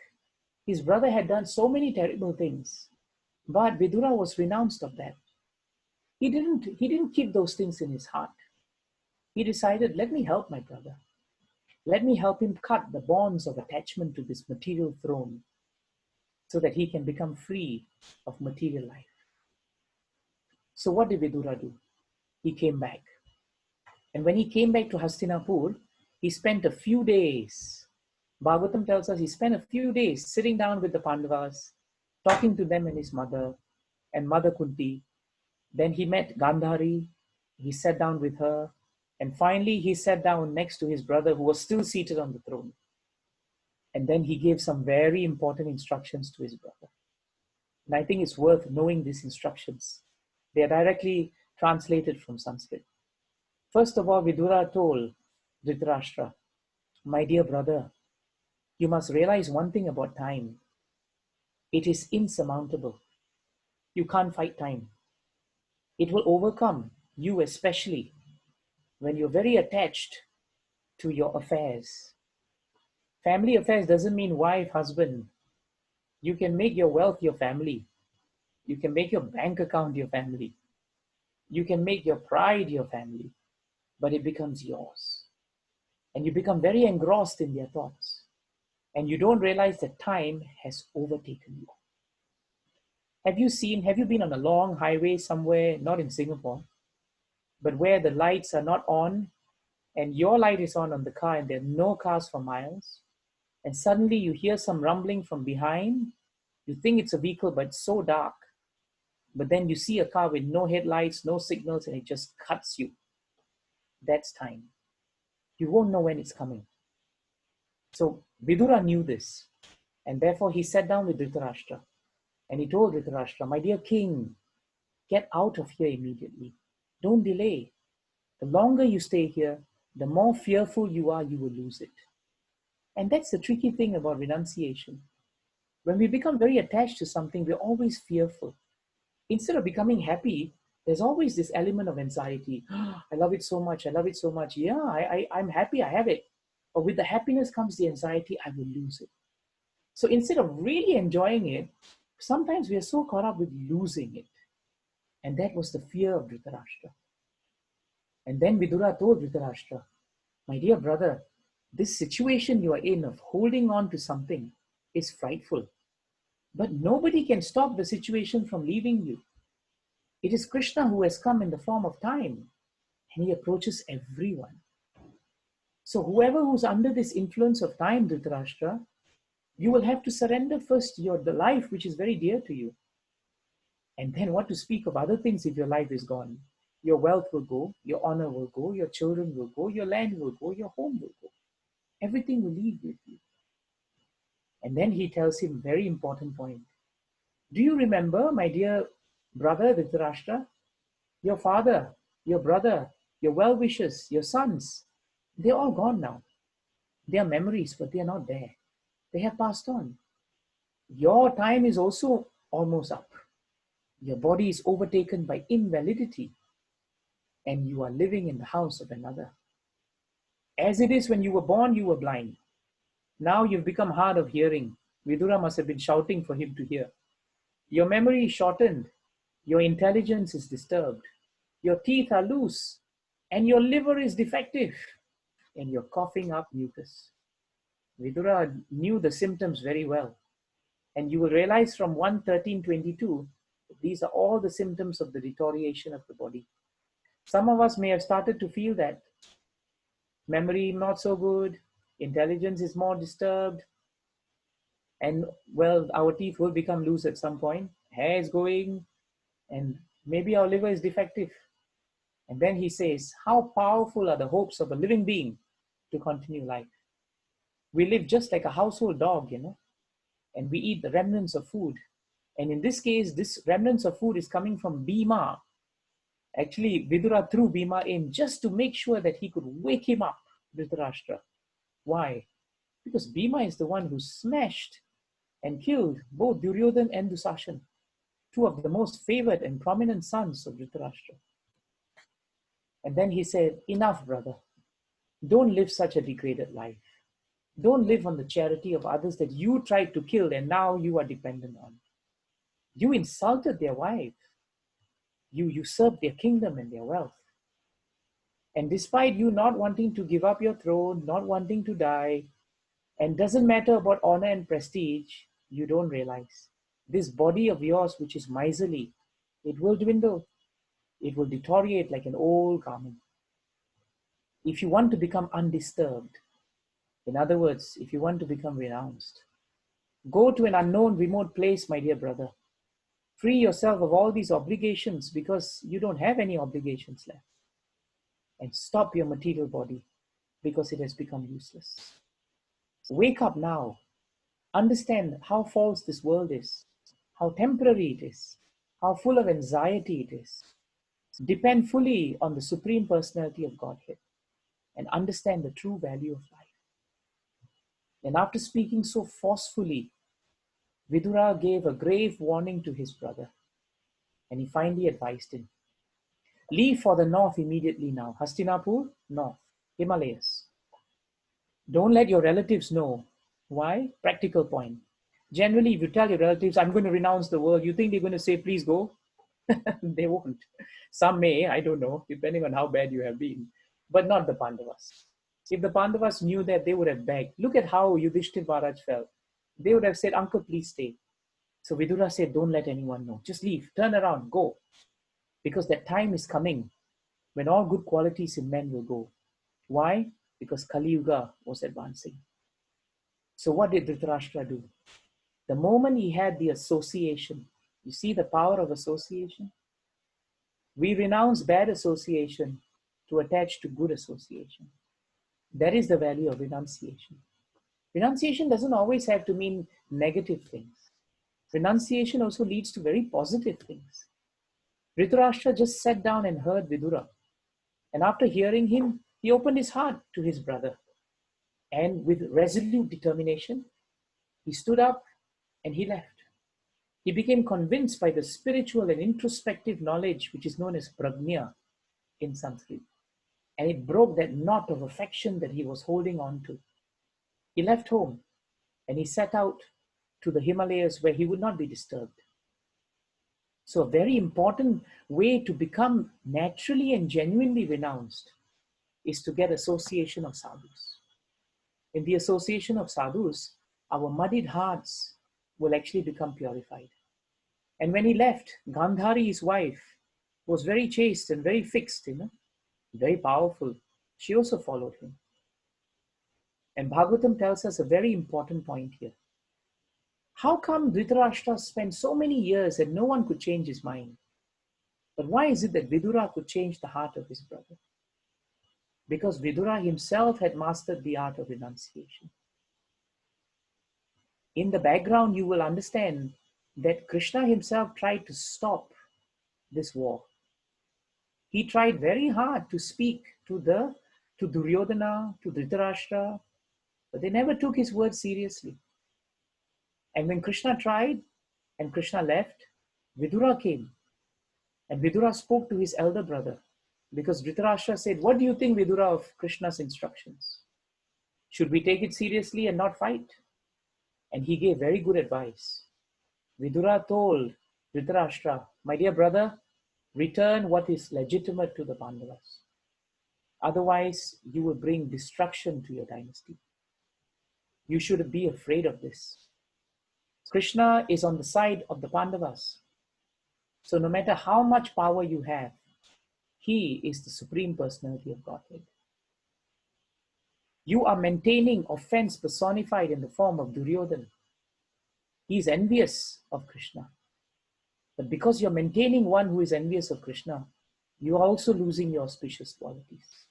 His brother had done so many terrible things, but Vidura was renounced of that. He didn't keep those things in his heart. He decided, let me help my brother. Let me help him cut the bonds of attachment to this material throne so that he can become free of material life. So what did Vidura do? He came back. And when he came back to Hastinapur, he spent a few days. Bhagavatam tells us he spent a few days sitting down with the Pandavas, talking to them and his mother and Mother Kunti. Then he met Gandhari. He sat down with her. And finally, he sat down next to his brother who was still seated on the throne. And then he gave some very important instructions to his brother. And I think it's worth knowing these instructions. They are directly translated from Sanskrit. First of all, Vidura told Dhritarashtra, my dear brother, you must realize one thing about time. It is insurmountable. You can't fight time. It will overcome you, especially when you're very attached to your affairs. Family affairs doesn't mean wife, husband. You can make your wealth your family. You can make your bank account your family. You can make your pride your family, but it becomes yours. And you become very engrossed in their thoughts. And you don't realize that time has overtaken you. Have you been on a long highway somewhere, not in Singapore, but where the lights are not on and your light is on the car and there are no cars for miles, and suddenly you hear some rumbling from behind. You think it's a vehicle, but it's so dark. But then you see a car with no headlights, no signals, and it just cuts you. That's time. You won't know when it's coming. So Vidura knew this, and therefore he sat down with Dhritarashtra, and he told Dhritarashtra, my dear king, get out of here immediately. Don't delay. The longer you stay here, the more fearful you are, you will lose it. And that's the tricky thing about renunciation. When we become very attached to something, we're always fearful. Instead of becoming happy, there's always this element of anxiety. Oh, I love it so much. I love it so much. Yeah, I'm happy. I have it. But with the happiness comes the anxiety. I will lose it. So instead of really enjoying it, sometimes we are so caught up with losing it. And that was the fear of Dhritarashtra. And then Vidura told Dhritarashtra, my dear brother, this situation you are in of holding on to something is frightful. But nobody can stop the situation from leaving you. It is Krishna who has come in the form of time, and he approaches everyone. So whoever who's under this influence of time, Dhritarashtra, you will have to surrender first the life which is very dear to you. And then what to speak of other things if your life is gone? Your wealth will go, your honor will go, your children will go, your land will go, your home will go. Everything will leave with you. And then he tells him a very important point. Do you remember, my dear brother Dhritarashtra, your father, your brother, your well-wishers, your sons, they're all gone now. They are memories, but they are not there. They have passed on. Your time is also almost up. Your body is overtaken by invalidity, and you are living in the house of another. As it is when you were born, you were blind. Now you've become hard of hearing. Vidura must have been shouting for him to hear. Your memory is shortened. Your intelligence is disturbed. Your teeth are loose. And your liver is defective. And you're coughing up mucus. Vidura knew the symptoms very well. And you will realize from 1:13:22, these are all the symptoms of the deterioration of the body. Some of us may have started to feel that. Memory not so good. Intelligence is more disturbed. And well, our teeth will become loose at some point. Hair is going. And maybe our liver is defective. And then he says, how powerful are the hopes of a living being to continue life? We live just like a household dog, and we eat the remnants of food. And in this case, this remnants of food is coming from Bhima. Actually, Vidura threw Bhima in just to make sure that he could wake him up, Dhritarashtra. Why? Because Bhima is the one who smashed and killed both Duryodhan and Dusashan, two of the most favored and prominent sons of Dhritarashtra. And then he said, enough, brother. Don't live such a degraded life. Don't live on the charity of others that you tried to kill and now you are dependent on. You insulted their wife. You usurped their kingdom and their wealth. And despite you not wanting to give up your throne, not wanting to die, and doesn't matter about honor and prestige, you don't realize this body of yours, which is miserly, it will dwindle. It will deteriorate like an old garment. If you want to become undisturbed, in other words, if you want to become renounced, go to an unknown remote place, my dear brother. Free yourself of all these obligations because you don't have any obligations left. And stop your material body because it has become useless. Wake up now. Understand how false this world is, how temporary it is, how full of anxiety it is. Depend fully on the Supreme Personality of Godhead and understand the true value of life. And after speaking so forcefully, Vidura gave a grave warning to his brother, and he finally advised him. Leave for the north immediately now. Hastinapur, north, Himalayas. Don't let your relatives know. Why? Practical point. Generally, if you tell your relatives, I'm going to renounce the world, you think they're going to say, please go? They won't. Some may, I don't know, depending on how bad you have been, but not the Pandavas. If the Pandavas knew that, they would have begged. Look at how Yudhishthir Maharaj felt. They would have said, uncle, please stay. So Vidura said, don't let anyone know. Just leave, turn around, go. Because that time is coming when all good qualities in men will go. Why? Because Kali Yuga was advancing. So what did Dhritarashtra do? The moment he had the association, you see the power of association? We renounce bad association to attach to good association. That is the value of renunciation. Renunciation doesn't always have to mean negative things. Renunciation also leads to very positive things. Dhritarashtra just sat down and heard Vidura. And after hearing him, he opened his heart to his brother. And with resolute determination, he stood up and he left. He became convinced by the spiritual and introspective knowledge which is known as prajna in Sanskrit. And it broke that knot of affection that he was holding on to. He left home and he set out to the Himalayas where he would not be disturbed. So a very important way to become naturally and genuinely renounced is to get association of sadhus. In the association of sadhus, our muddied hearts will actually become purified. And when he left, Gandhari, his wife, was very chaste and very fixed, very powerful. She also followed him. And Bhagavatam tells us a very important point here. How come Dhritarashtra spent so many years and no one could change his mind? But why is it that Vidura could change the heart of his brother? Because Vidura himself had mastered the art of renunciation. In the background, you will understand that Krishna himself tried to stop this war. He tried very hard to speak to Duryodhana, to Dhritarashtra, but they never took his words seriously. And when Krishna tried and Krishna left, Vidura came. And Vidura spoke to his elder brother because Dhritarashtra said, what do you think, Vidura, of Krishna's instructions? Should we take it seriously and not fight? And he gave very good advice. Vidura told Dhritarashtra, my dear brother, return what is legitimate to the Pandavas. Otherwise, you will bring destruction to your dynasty. You should be afraid of this. Krishna is on the side of the Pandavas. So no matter how much power you have, he is the Supreme Personality of Godhead. You are maintaining offense personified in the form of Duryodhana. He is envious of Krishna. But because you're maintaining one who is envious of Krishna, you are also losing your auspicious qualities.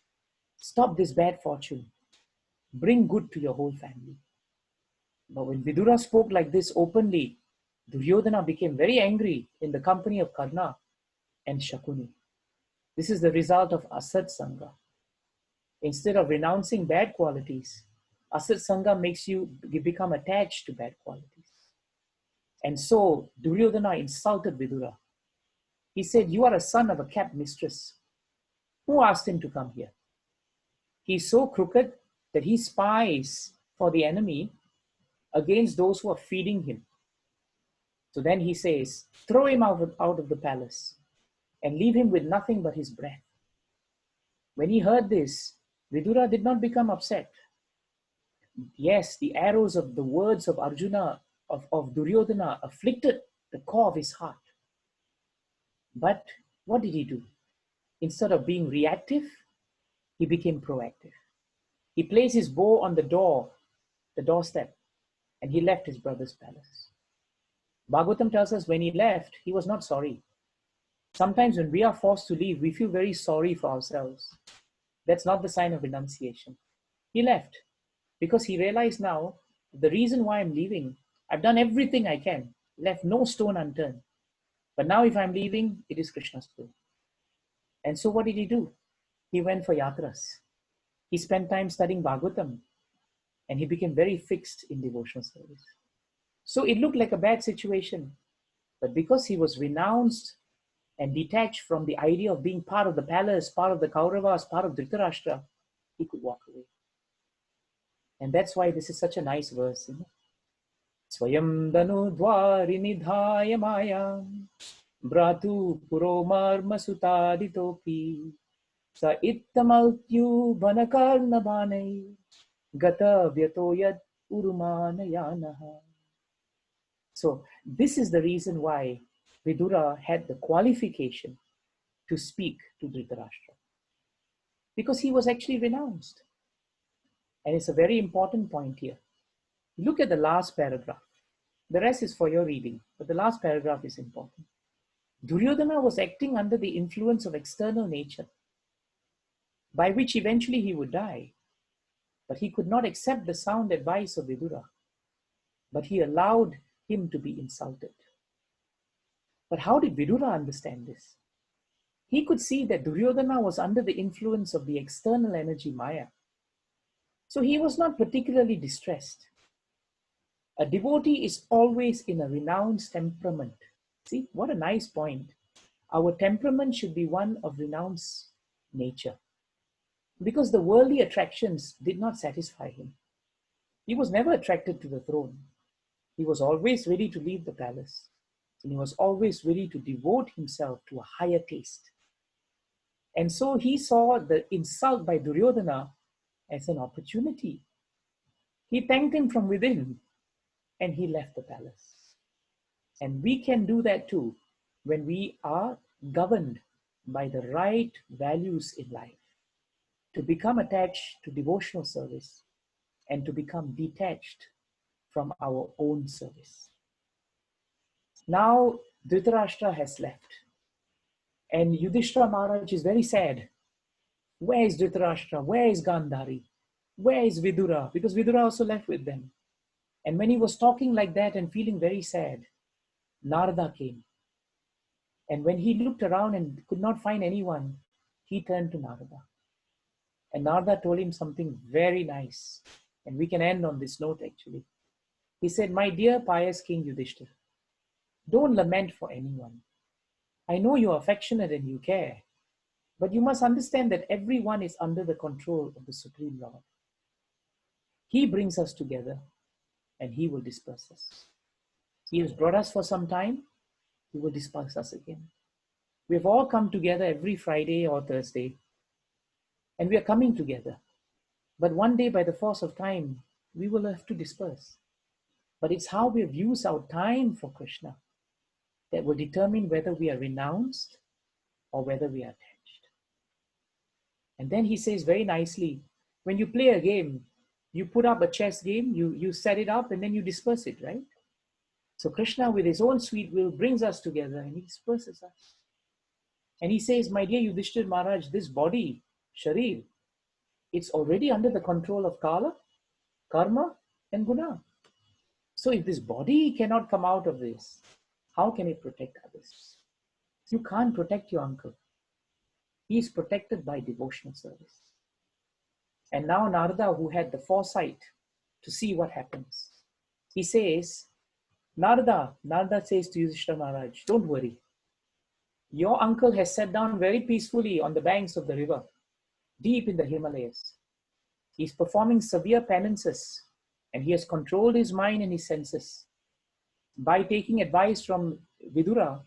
Stop this bad fortune. Bring good to your whole family. But when Vidura spoke like this openly, Duryodhana became very angry in the company of Karna and Shakuni. This is the result of asat sangha. Instead of renouncing bad qualities, asat sangha makes you become attached to bad qualities. And so Duryodhana insulted Vidura. He said, "You are a son of a kept mistress. Who asked him to come here?" He's so crooked that he spies for the enemy against those who are feeding him. So then he says, "Throw him out of the palace and leave him with nothing but his breath." When he heard this, Vidura did not become upset. Yes, the arrows of the words of Arjuna, of Duryodhana, afflicted the core of his heart. But what did he do? Instead of being reactive, he became proactive. He placed his bow on the doorstep, and he left his brother's palace. Bhagavatam tells us when he left, he was not sorry. Sometimes when we are forced to leave, we feel very sorry for ourselves. That's not the sign of renunciation. He left because he realized now the reason why I'm leaving, I've done everything I can, left no stone unturned. But now if I'm leaving, it is Krishna's will. And so what did he do? He went for yatras. He spent time studying Bhagavatam, and he became very fixed in devotional service. So it looked like a bad situation, but because he was renounced and detached from the idea of being part of the palace, part of the Kauravas, part of Dhritarashtra, he could walk away. And that's why this is such a nice verse. Swayam danu dwari nidhaya mayam bratu puro marma sutaditopi sa ittamaltyu banakarna banai gata vyatoyad urumanayanaha. So this is the reason why Vidura had the qualification to speak to Dhritarashtra, because he was actually renounced. And it's a very important point here. Look at the last paragraph. The rest is for your reading, but the last paragraph is important. Duryodhana was acting under the influence of external nature, by which eventually he would die. But he could not accept the sound advice of Vidura, but he allowed him to be insulted. But how did Vidura understand this? He could see that Duryodhana was under the influence of the external energy Maya. So he was not particularly distressed. A devotee is always in a renounced temperament. See, what a nice point. Our temperament should be one of renounced nature, because the worldly attractions did not satisfy him. He was never attracted to the throne. He was always ready to leave the palace, and he was always ready to devote himself to a higher taste. And so he saw the insult by Duryodhana as an opportunity. He thanked him from within, and he left the palace. And we can do that too when we are governed by the right values in life, to become attached to devotional service and to become detached from our own service. Now Dhritarashtra has left, and Yudhishthira Maharaj is very sad. Where is Dhritarashtra? Where is Gandhari? Where is Vidura? Because Vidura also left with them. And when he was talking like that and feeling very sad, Narada came. And when he looked around and could not find anyone, he turned to Narada. And Narada told him something very nice. And we can end on this note actually. He said, "My dear pious King Yudhishthira, don't lament for anyone. I know you're affectionate and you care, but you must understand that everyone is under the control of the Supreme Lord. He brings us together and he will disperse us. He has brought us for some time, he will disperse us again. We've all come together every Friday or Thursday, and we are coming together. But one day, by the force of time, we will have to disperse. But it's how we have used our time for Krishna that will determine whether we are renounced or whether we are attached." And then he says very nicely, when you play a game, you put up a chess game, you set it up, and then you disperse it, right? So Krishna, with his own sweet will, brings us together and he disperses us. And he says, "My dear Yudhishthira Maharaj, this body, Sharir, it's already under the control of Kala, Karma, and Guna. So if this body cannot come out of this, how can it protect others? You can't protect your uncle. he is protected by devotional service. And now Narada, who had the foresight to see what happens, he says, Narada says to Yudhishthira Maharaj, don't worry. Your uncle has sat down very peacefully on the banks of the river, deep in the Himalayas. He's performing severe penances, and he has controlled his mind and his senses. By taking advice from Vidura,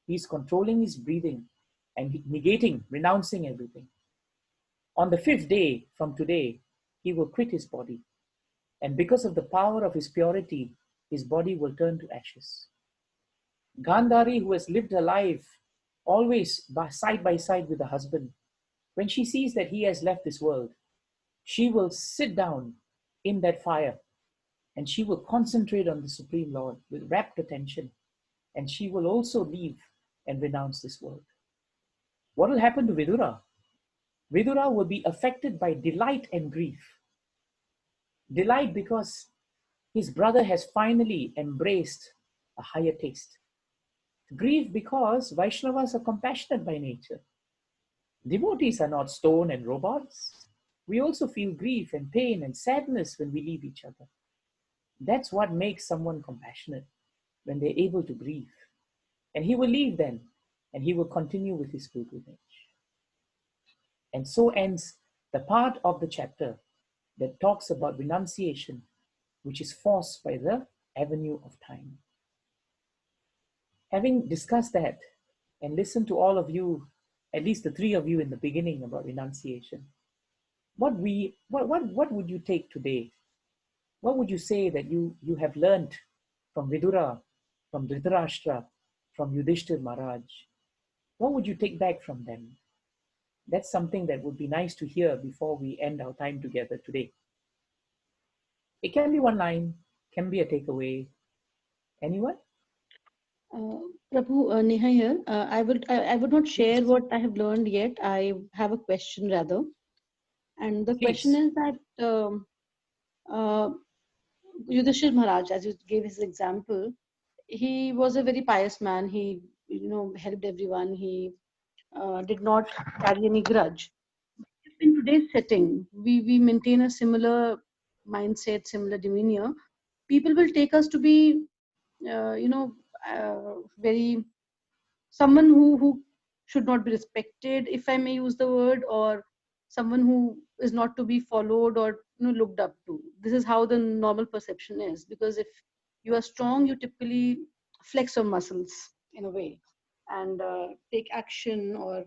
he's controlling his breathing and negating, renouncing everything. On the 5th day from today, he will quit his body. And because of the power of his purity, his body will turn to ashes. Gandhari, who has lived her life always side by side with her husband, when she sees that he has left this world, she will sit down in that fire and she will concentrate on the Supreme Lord with rapt attention, and she will also leave and renounce this world. What will happen to Vidura? Vidura will be affected by delight and grief. Delight because his brother has finally embraced a higher taste. Grief because Vaishnavas are compassionate by nature. Devotees are not stone and robots. We also feel grief and pain and sadness when we leave each other. That's what makes someone compassionate, when they're able to grieve. And he will leave then, and he will continue with his pilgrimage. And so ends the part of the chapter that talks about renunciation, which is forced by the avenue of time. Having discussed that and listened to all of you, at least the 3 of you in the beginning about renunciation, what would you take today? What would you say that you have learned from Vidura, from Dhritarashtra, from Yudhishthira Maharaj? What would you take back from them? That's something that would be nice to hear before we end our time together today. It can be one line, can be a takeaway. Anyone? Prabhu, Neha here. I would not share what I have learned yet. I have a question rather. And the question Please. is that Yudhishthira Maharaj, as you gave his example, he was a very pious man. He, helped everyone. He did not carry any grudge. In today's setting, we maintain a similar mindset, similar demeanor. People will take us to be, very someone who should not be respected, if I may use the word, or someone who is not to be followed or looked up to. This is how the normal perception is, because if you are strong, you typically flex your muscles in a way and take action or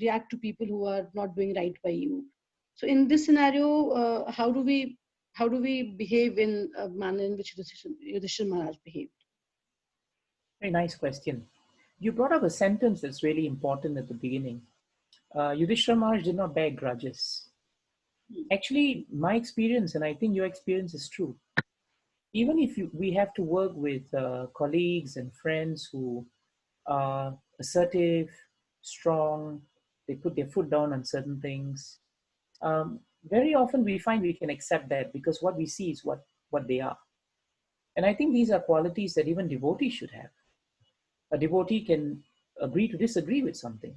react to people who are not doing right by you. So in this scenario, how do we behave in a manner in which Yudhishthira Maharaj behaved? Very nice question. You brought up a sentence that's really important at the beginning. Yudhishthira Maharaj did not bear grudges. Actually, my experience, and I think your experience is true, even if we have to work with colleagues and friends who are assertive, strong, they put their foot down on certain things, very often we find we can accept that because what we see is what they are. And I think these are qualities that even devotees should have. A devotee can agree to disagree with something.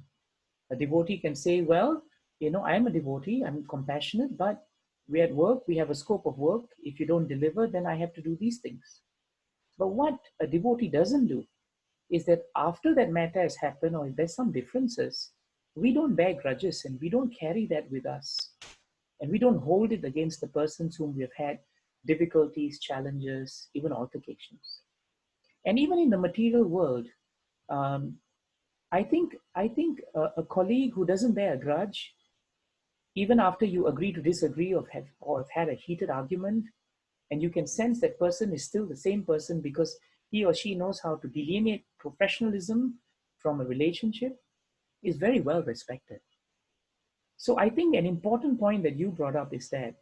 A devotee can say, well, I am a devotee, I'm compassionate, but we're at work, we have a scope of work. If you don't deliver, then I have to do these things. But what a devotee doesn't do is that after that matter has happened, or if there's some differences, we don't bear grudges and we don't carry that with us. And we don't hold it against the persons whom we have had difficulties, challenges, even altercations. And even in the material world, I think a colleague who doesn't bear a grudge, even after you agree to disagree or have had a heated argument, and you can sense that person is still the same person because he or she knows how to delineate professionalism from a relationship, is very well respected. So I think an important point that you brought up is that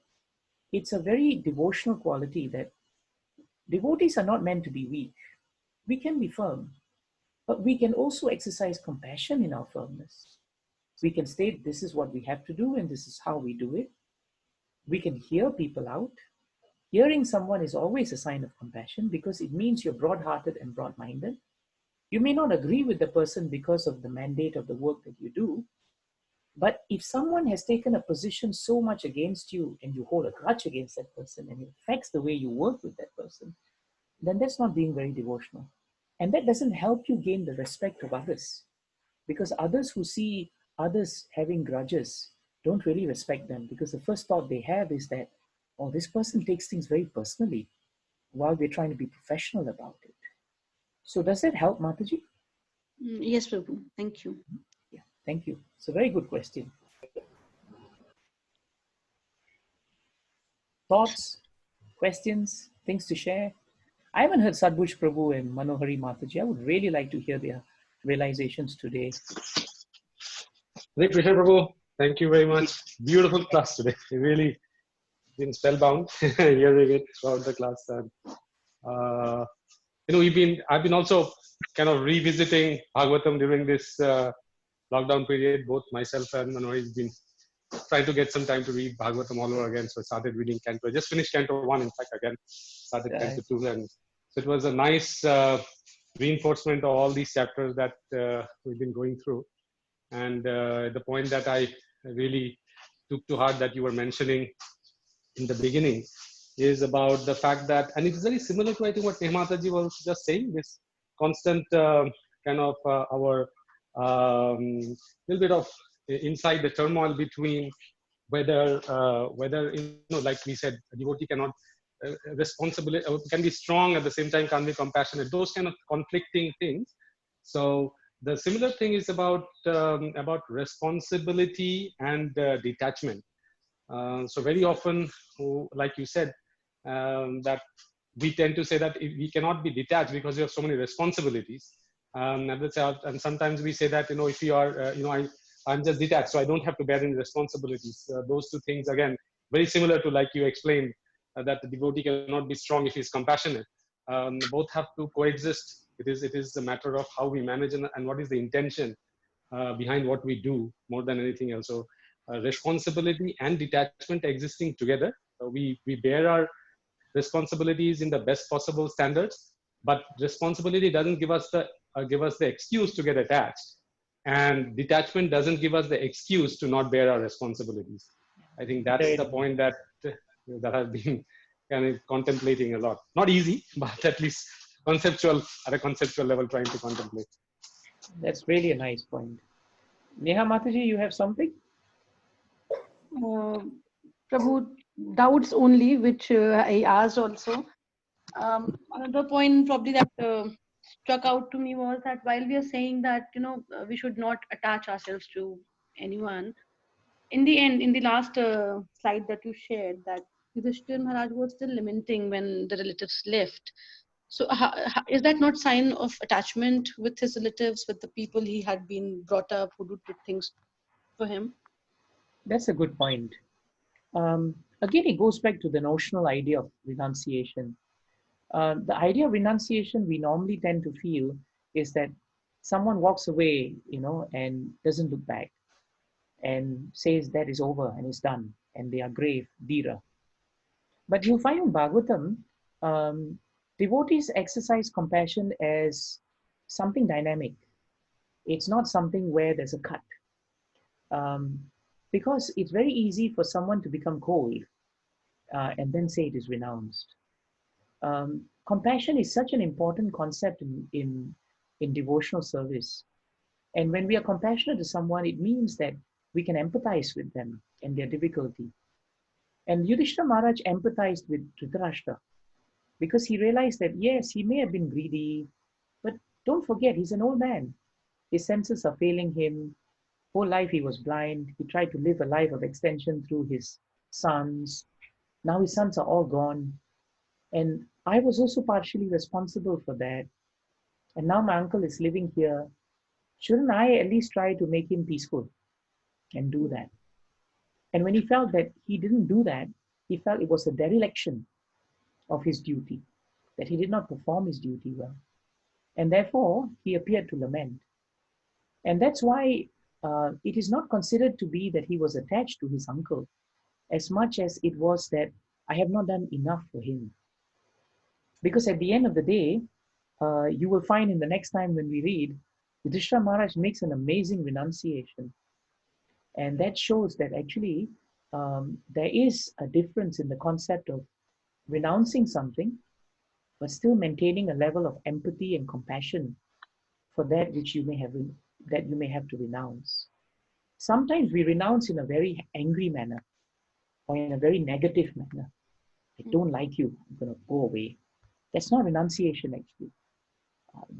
it's a very devotional quality that devotees are not meant to be weak. We can be firm, but we can also exercise compassion in our firmness. We can state this is what we have to do and this is how we do it. We can hear people out. Hearing someone is always a sign of compassion because it means you're broad-hearted and broad-minded. You may not agree with the person because of the mandate of the work that you do, But if someone has taken a position so much against you and you hold a grudge against that person and it affects the way you work with that person, then that's not being very devotional. And that doesn't help you gain the respect of others, because others who see others having grudges don't really respect them, because the first thought they have is that, oh, this person takes things very personally while we're trying to be professional about it. So does that help, Mataji? Yes, Prabhu. Thank you. Yeah, thank you. It's a very good question. Thoughts, questions, things to share? I haven't heard Sadbush Prabhu and Manohari Mataji. I would really like to hear their realizations today. Krishna Prabhu, thank you very much. Beautiful class today. You really been spellbound hearing it throughout the class. And I've been also kind of revisiting Bhagavatam during this lockdown period. Both myself and Manohari has been trying to get some time to read Bhagavatam all over again. So I started reading Canto. I just finished Canto 1, in fact, again. Started Canto 2. And so it was a nice reinforcement of all these chapters that we've been going through. And the point that I really took to heart that you were mentioning in the beginning is about the fact that, and it's very similar to, I think, what Nehmataji was just saying, this constant kind of our little bit of inside the turmoil between whether, like we said, a devotee cannot responsibility can be strong at the same time, can't be compassionate, those kind of conflicting things. So the similar thing is about responsibility and detachment. So very often, like you said, that we tend to say that we cannot be detached because we have so many responsibilities. And sometimes we say that, if you are, I'm just detached, so I don't have to bear any responsibilities. Those two things, again, very similar to, like you explained, that the devotee cannot be strong if he's compassionate. Both have to coexist. It is a matter of how we manage and what is the intention behind what we do more than anything else. So responsibility and detachment existing together. We bear our responsibilities in the best possible standards, but responsibility doesn't give us the excuse to get attached, and detachment doesn't give us the excuse to not bear our responsibilities. I think that's the point that I've been kind of contemplating a lot. Not easy, but at least at a conceptual level, trying to contemplate. That's really a nice point. Neha Mataji, you have something? Prabhu, doubts only, which I asked also. Another point probably that struck out to me was that while we are saying that, we should not attach ourselves to anyone, in the end, in the last slide that you shared, that Yudhishthir Maharaj was still lamenting when the relatives left. So is that not sign of attachment with his relatives, with the people he had been brought up, who did things for him? That's a good point. Again, it goes back to the notional idea of renunciation. The idea of renunciation we normally tend to feel is that someone walks away, and doesn't look back and says that is over and is done and they are grave, dhira. But you'll find in Bhagavatam, devotees exercise compassion as something dynamic. It's not something where there's a cut. Because it's very easy for someone to become cold and then say it is renounced. Compassion is such an important concept in devotional service. And when we are compassionate to someone, it means that we can empathize with them and their difficulty. And Yudhishthira Maharaj empathized with Dhritarashtra because he realized that, yes, he may have been greedy, but don't forget, he's an old man. His senses are failing him. Whole life he was blind. He tried to live a life of extension through his sons. Now his sons are all gone. And I was also partially responsible for that. And now my uncle is living here. Shouldn't I at least try to make him peaceful and do that? And when he felt that he didn't do that, he felt it was a dereliction of his duty, that he did not perform his duty well. And therefore, he appeared to lament. And that's why it is not considered to be that he was attached to his uncle, as much as it was that I have not done enough for him. Because at the end of the day, you will find in the next time when we read, Yudhishthira Maharaj makes an amazing renunciation. And that shows that actually there is a difference in the concept of renouncing something, but still maintaining a level of empathy and compassion for that which you may have to renounce. Sometimes we renounce in a very angry manner or in a very negative manner. I don't like you, I'm going to go away. That's not renunciation, actually.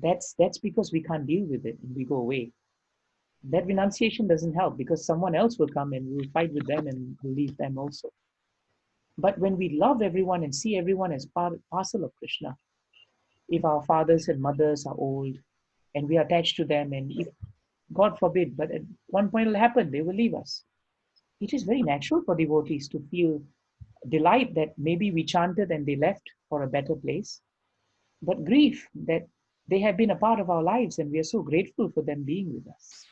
That's because we can't deal with it and we go away. That renunciation doesn't help because someone else will come and we'll fight with them and we'll leave them also. But when we love everyone and see everyone as parcel of Krishna, if our fathers and mothers are old and we are attached to them, and if, God forbid, but at one point it'll happen, they will leave us. It is very natural for devotees to feel delight that maybe we chanted and they left for a better place, but grief that they have been a part of our lives and we are so grateful for them being with us.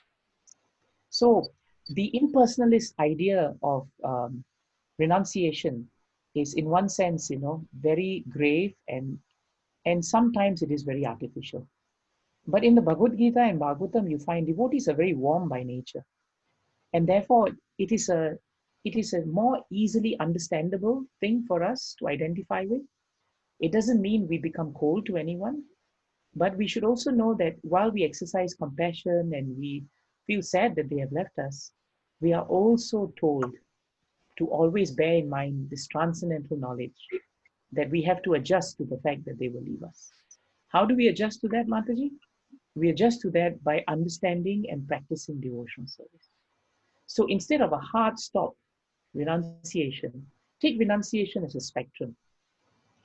So the impersonalist idea of renunciation is, in one sense, very grave, and sometimes it is very artificial. But in the Bhagavad Gita and Bhagavatam, you find devotees are very warm by nature, and therefore it is a more easily understandable thing for us to identify with. It doesn't mean we become cold to anyone, but we should also know that while we exercise compassion and we feel sad that they have left us, we are also told to always bear in mind this transcendental knowledge that we have to adjust to the fact that they will leave us. How do we adjust to that, Mataji? We adjust to that by understanding and practicing devotional service. So instead of a hard stop renunciation, take renunciation as a spectrum.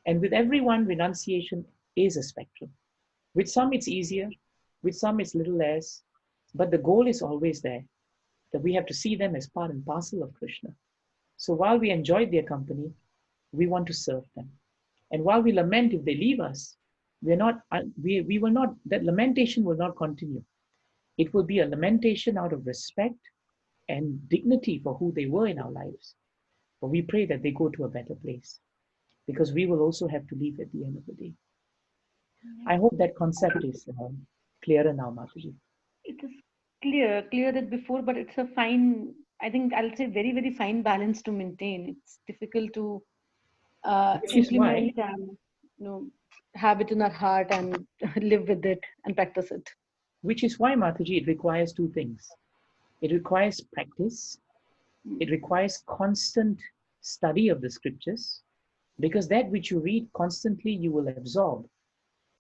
And with everyone, renunciation is a spectrum. With some it's easier, with some it's little less, but the goal is always there, that we have to see them as part and parcel of Krishna. So while we enjoy their company, we want to serve them. And while we lament if they leave us, we will not, that lamentation will not continue. It will be a lamentation out of respect and dignity for who they were in our lives. But we pray that they go to a better place, because we will also have to leave at the end of the day. I hope that concept is clearer now, Mataji. It is clear that before, but it's a fine, I think I'll say very, very fine balance to maintain. It's difficult to implement and have it in our heart and live with it and practice it. Which is why, Mataji, it requires two things. It requires practice. It requires constant study of the scriptures, because that which you read constantly, you will absorb.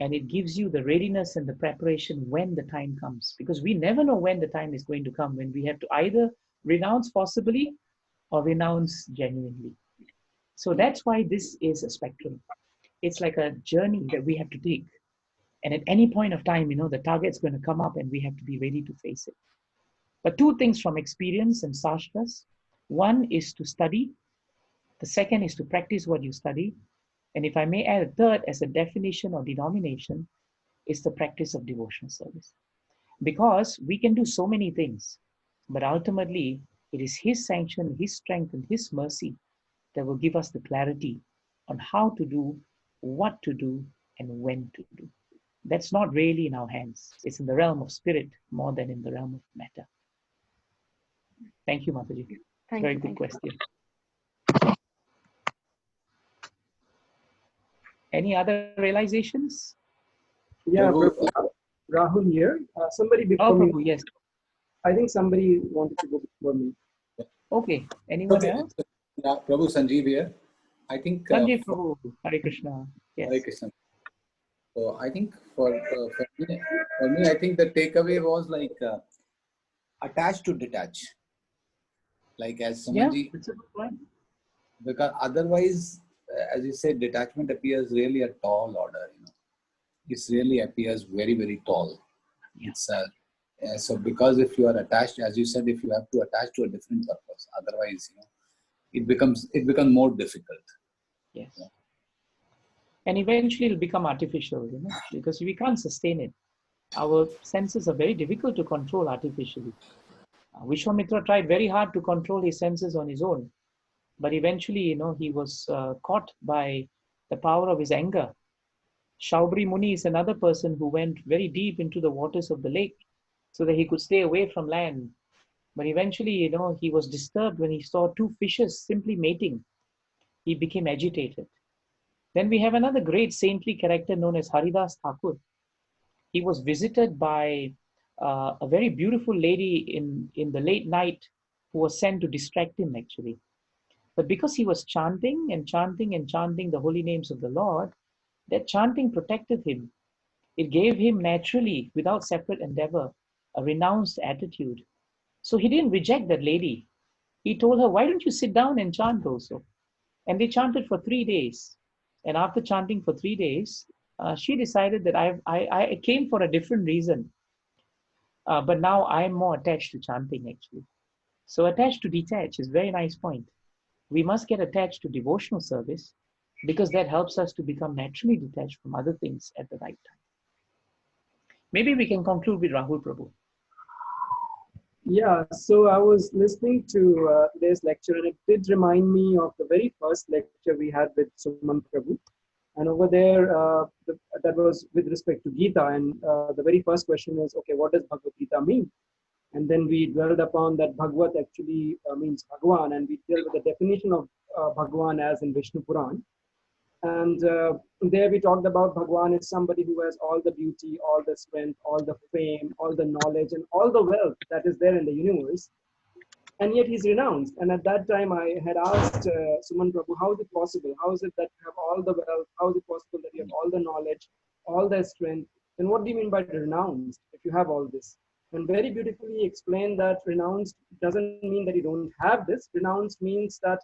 And it gives you the readiness and the preparation when the time comes. Because we never know when the time is going to come, when we have to either renounce possibly or renounce genuinely. So that's why this is a spectrum. It's like a journey that we have to take. And at any point of time, the target's going to come up and we have to be ready to face it. But two things from experience and sastras. One is to study. The second is to practice what you study. And if I may add a third as a definition or denomination, is the practice of devotional service. Because we can do so many things, but ultimately it is His sanction, His strength, and His mercy that will give us the clarity on how to do, what to do, and when to do. That's not really in our hands. It's in the realm of spirit more than in the realm of matter. Thank you, Mataji. Very good question. Any other realizations? Yeah, Rahul here. Somebody before me. Yes. I think somebody wanted to go before me. Okay. Anyone else? Yeah, Prabhu, Sanjeev here. I think. Sanjeev Prabhu, Harekrishna. Yes. Harekrishna. So I think for me, I think the takeaway was like attach to detach. Like as Samanji, that's a good point. Because otherwise, as you said, detachment appears really a tall order. It really appears very, very tall. Yeah. It's so because if you are attached, as you said, if you have to attach to a different purpose, otherwise, it becomes more difficult. Yes. Yeah. And eventually it'll become artificial, because we can't sustain it. Our senses are very difficult to control artificially. Vishwamitra tried very hard to control his senses on his own, but eventually, he was caught by the power of his anger. Shaubri Muni is another person who went very deep into the waters of the lake so that he could stay away from land. But eventually, he was disturbed when he saw two fishes simply mating. He became agitated. Then we have another great saintly character known as Haridas Thakur. He was visited by a very beautiful lady in the late night who was sent to distract him, actually. But because he was chanting and chanting and chanting the holy names of the Lord, that chanting protected him. It gave him naturally, without separate endeavor, a renounced attitude. So he didn't reject that lady. He told her, why don't you sit down and chant also? And they chanted for 3 days. And after chanting for 3 days, she decided that I came for a different reason. But now I'm more attached to chanting, actually. So attached to detach is a very nice point. We must get attached to devotional service because that helps us to become naturally detached from other things at the right time. Maybe we can conclude with Rahul Prabhu. Yeah, so I was listening to today's lecture, and it did remind me of the very first lecture we had with Suman Prabhu. And over there, that was with respect to Gita. And the very first question is, okay, what does Bhagavad Gita mean? And then we dwelled upon that Bhagavat actually means Bhagwan, and we dealt with the definition of Bhagwan as in Vishnu Puran. And there we talked about Bhagwan is somebody who has all the beauty, all the strength, all the fame, all the knowledge, and all the wealth that is there in the universe. And yet he's renounced. And at that time, I had asked Suman Prabhu, how is it possible? How is it that you have all the wealth? How is it possible that you have all the knowledge, all the strength? And what do you mean by renounced if you have all this? And very beautifully explained that renounced doesn't mean that you don't have this. Renounced means that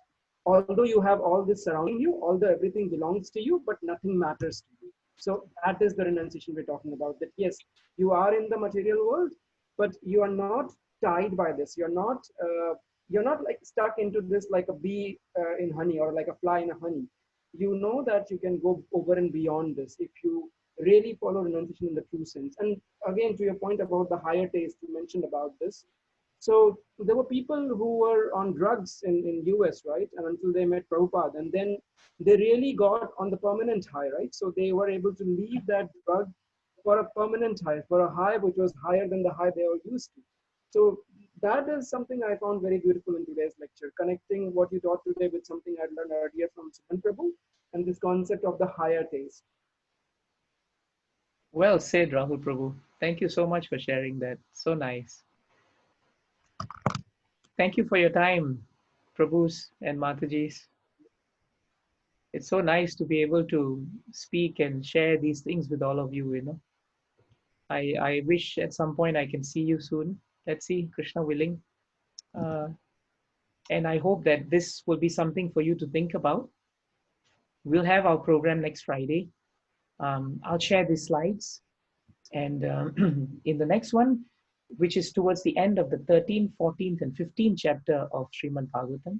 although you have all this surrounding you, although everything belongs to you, but nothing matters to you. So that is the renunciation we're talking about, that yes, you are in the material world, but you are not tied by this. You're not like stuck into this like a bee in honey or like a fly in a honey. You know that you can go over and beyond this if you really follow renunciation in the true sense. And again, to your point about the higher taste, you mentioned about this. So there were people who were on drugs in US, right? And until they met Prabhupada, and then they really got on the permanent high, right? So they were able to leave that drug for a permanent high, for a high which was higher than the high they were used to. So that is something I found very beautiful in today's lecture, connecting what you taught today with something I learned earlier from Suman Prabhu and this concept of the higher taste. Well said, Rahul Prabhu. Thank you so much for sharing that. So nice. Thank you for your time, Prabhus and Matajis. It's so nice to be able to speak and share these things with all of you, I wish at some point I can see you soon. Let's see, Krishna willing. And I hope that this will be something for you to think about. We'll have our program next Friday. I'll share these slides. And in the next one, which is towards the end of the 13th, 14th, and 15th chapter of Srimad Bhagavatam,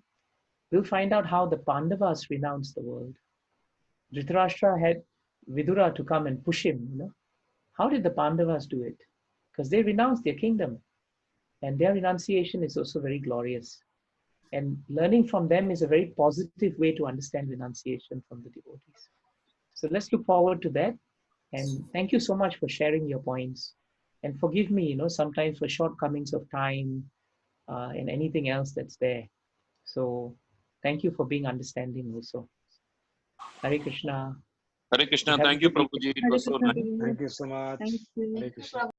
we'll find out how the Pandavas renounced the world. Dhritarashtra had Vidura to come and push him. How did the Pandavas do it? Because they renounced their kingdom. And their renunciation is also very glorious. And learning from them is a very positive way to understand renunciation from the devotees. So let's look forward to that. And thank you so much for sharing your points. And forgive me, sometimes for shortcomings of time and anything else that's there. So thank you for being understanding also. Hare Krishna. Hare Krishna. Have a Thank you, good evening. Prabhuji. It was so nice. Thank you so much. Thank you. Hare Krishna.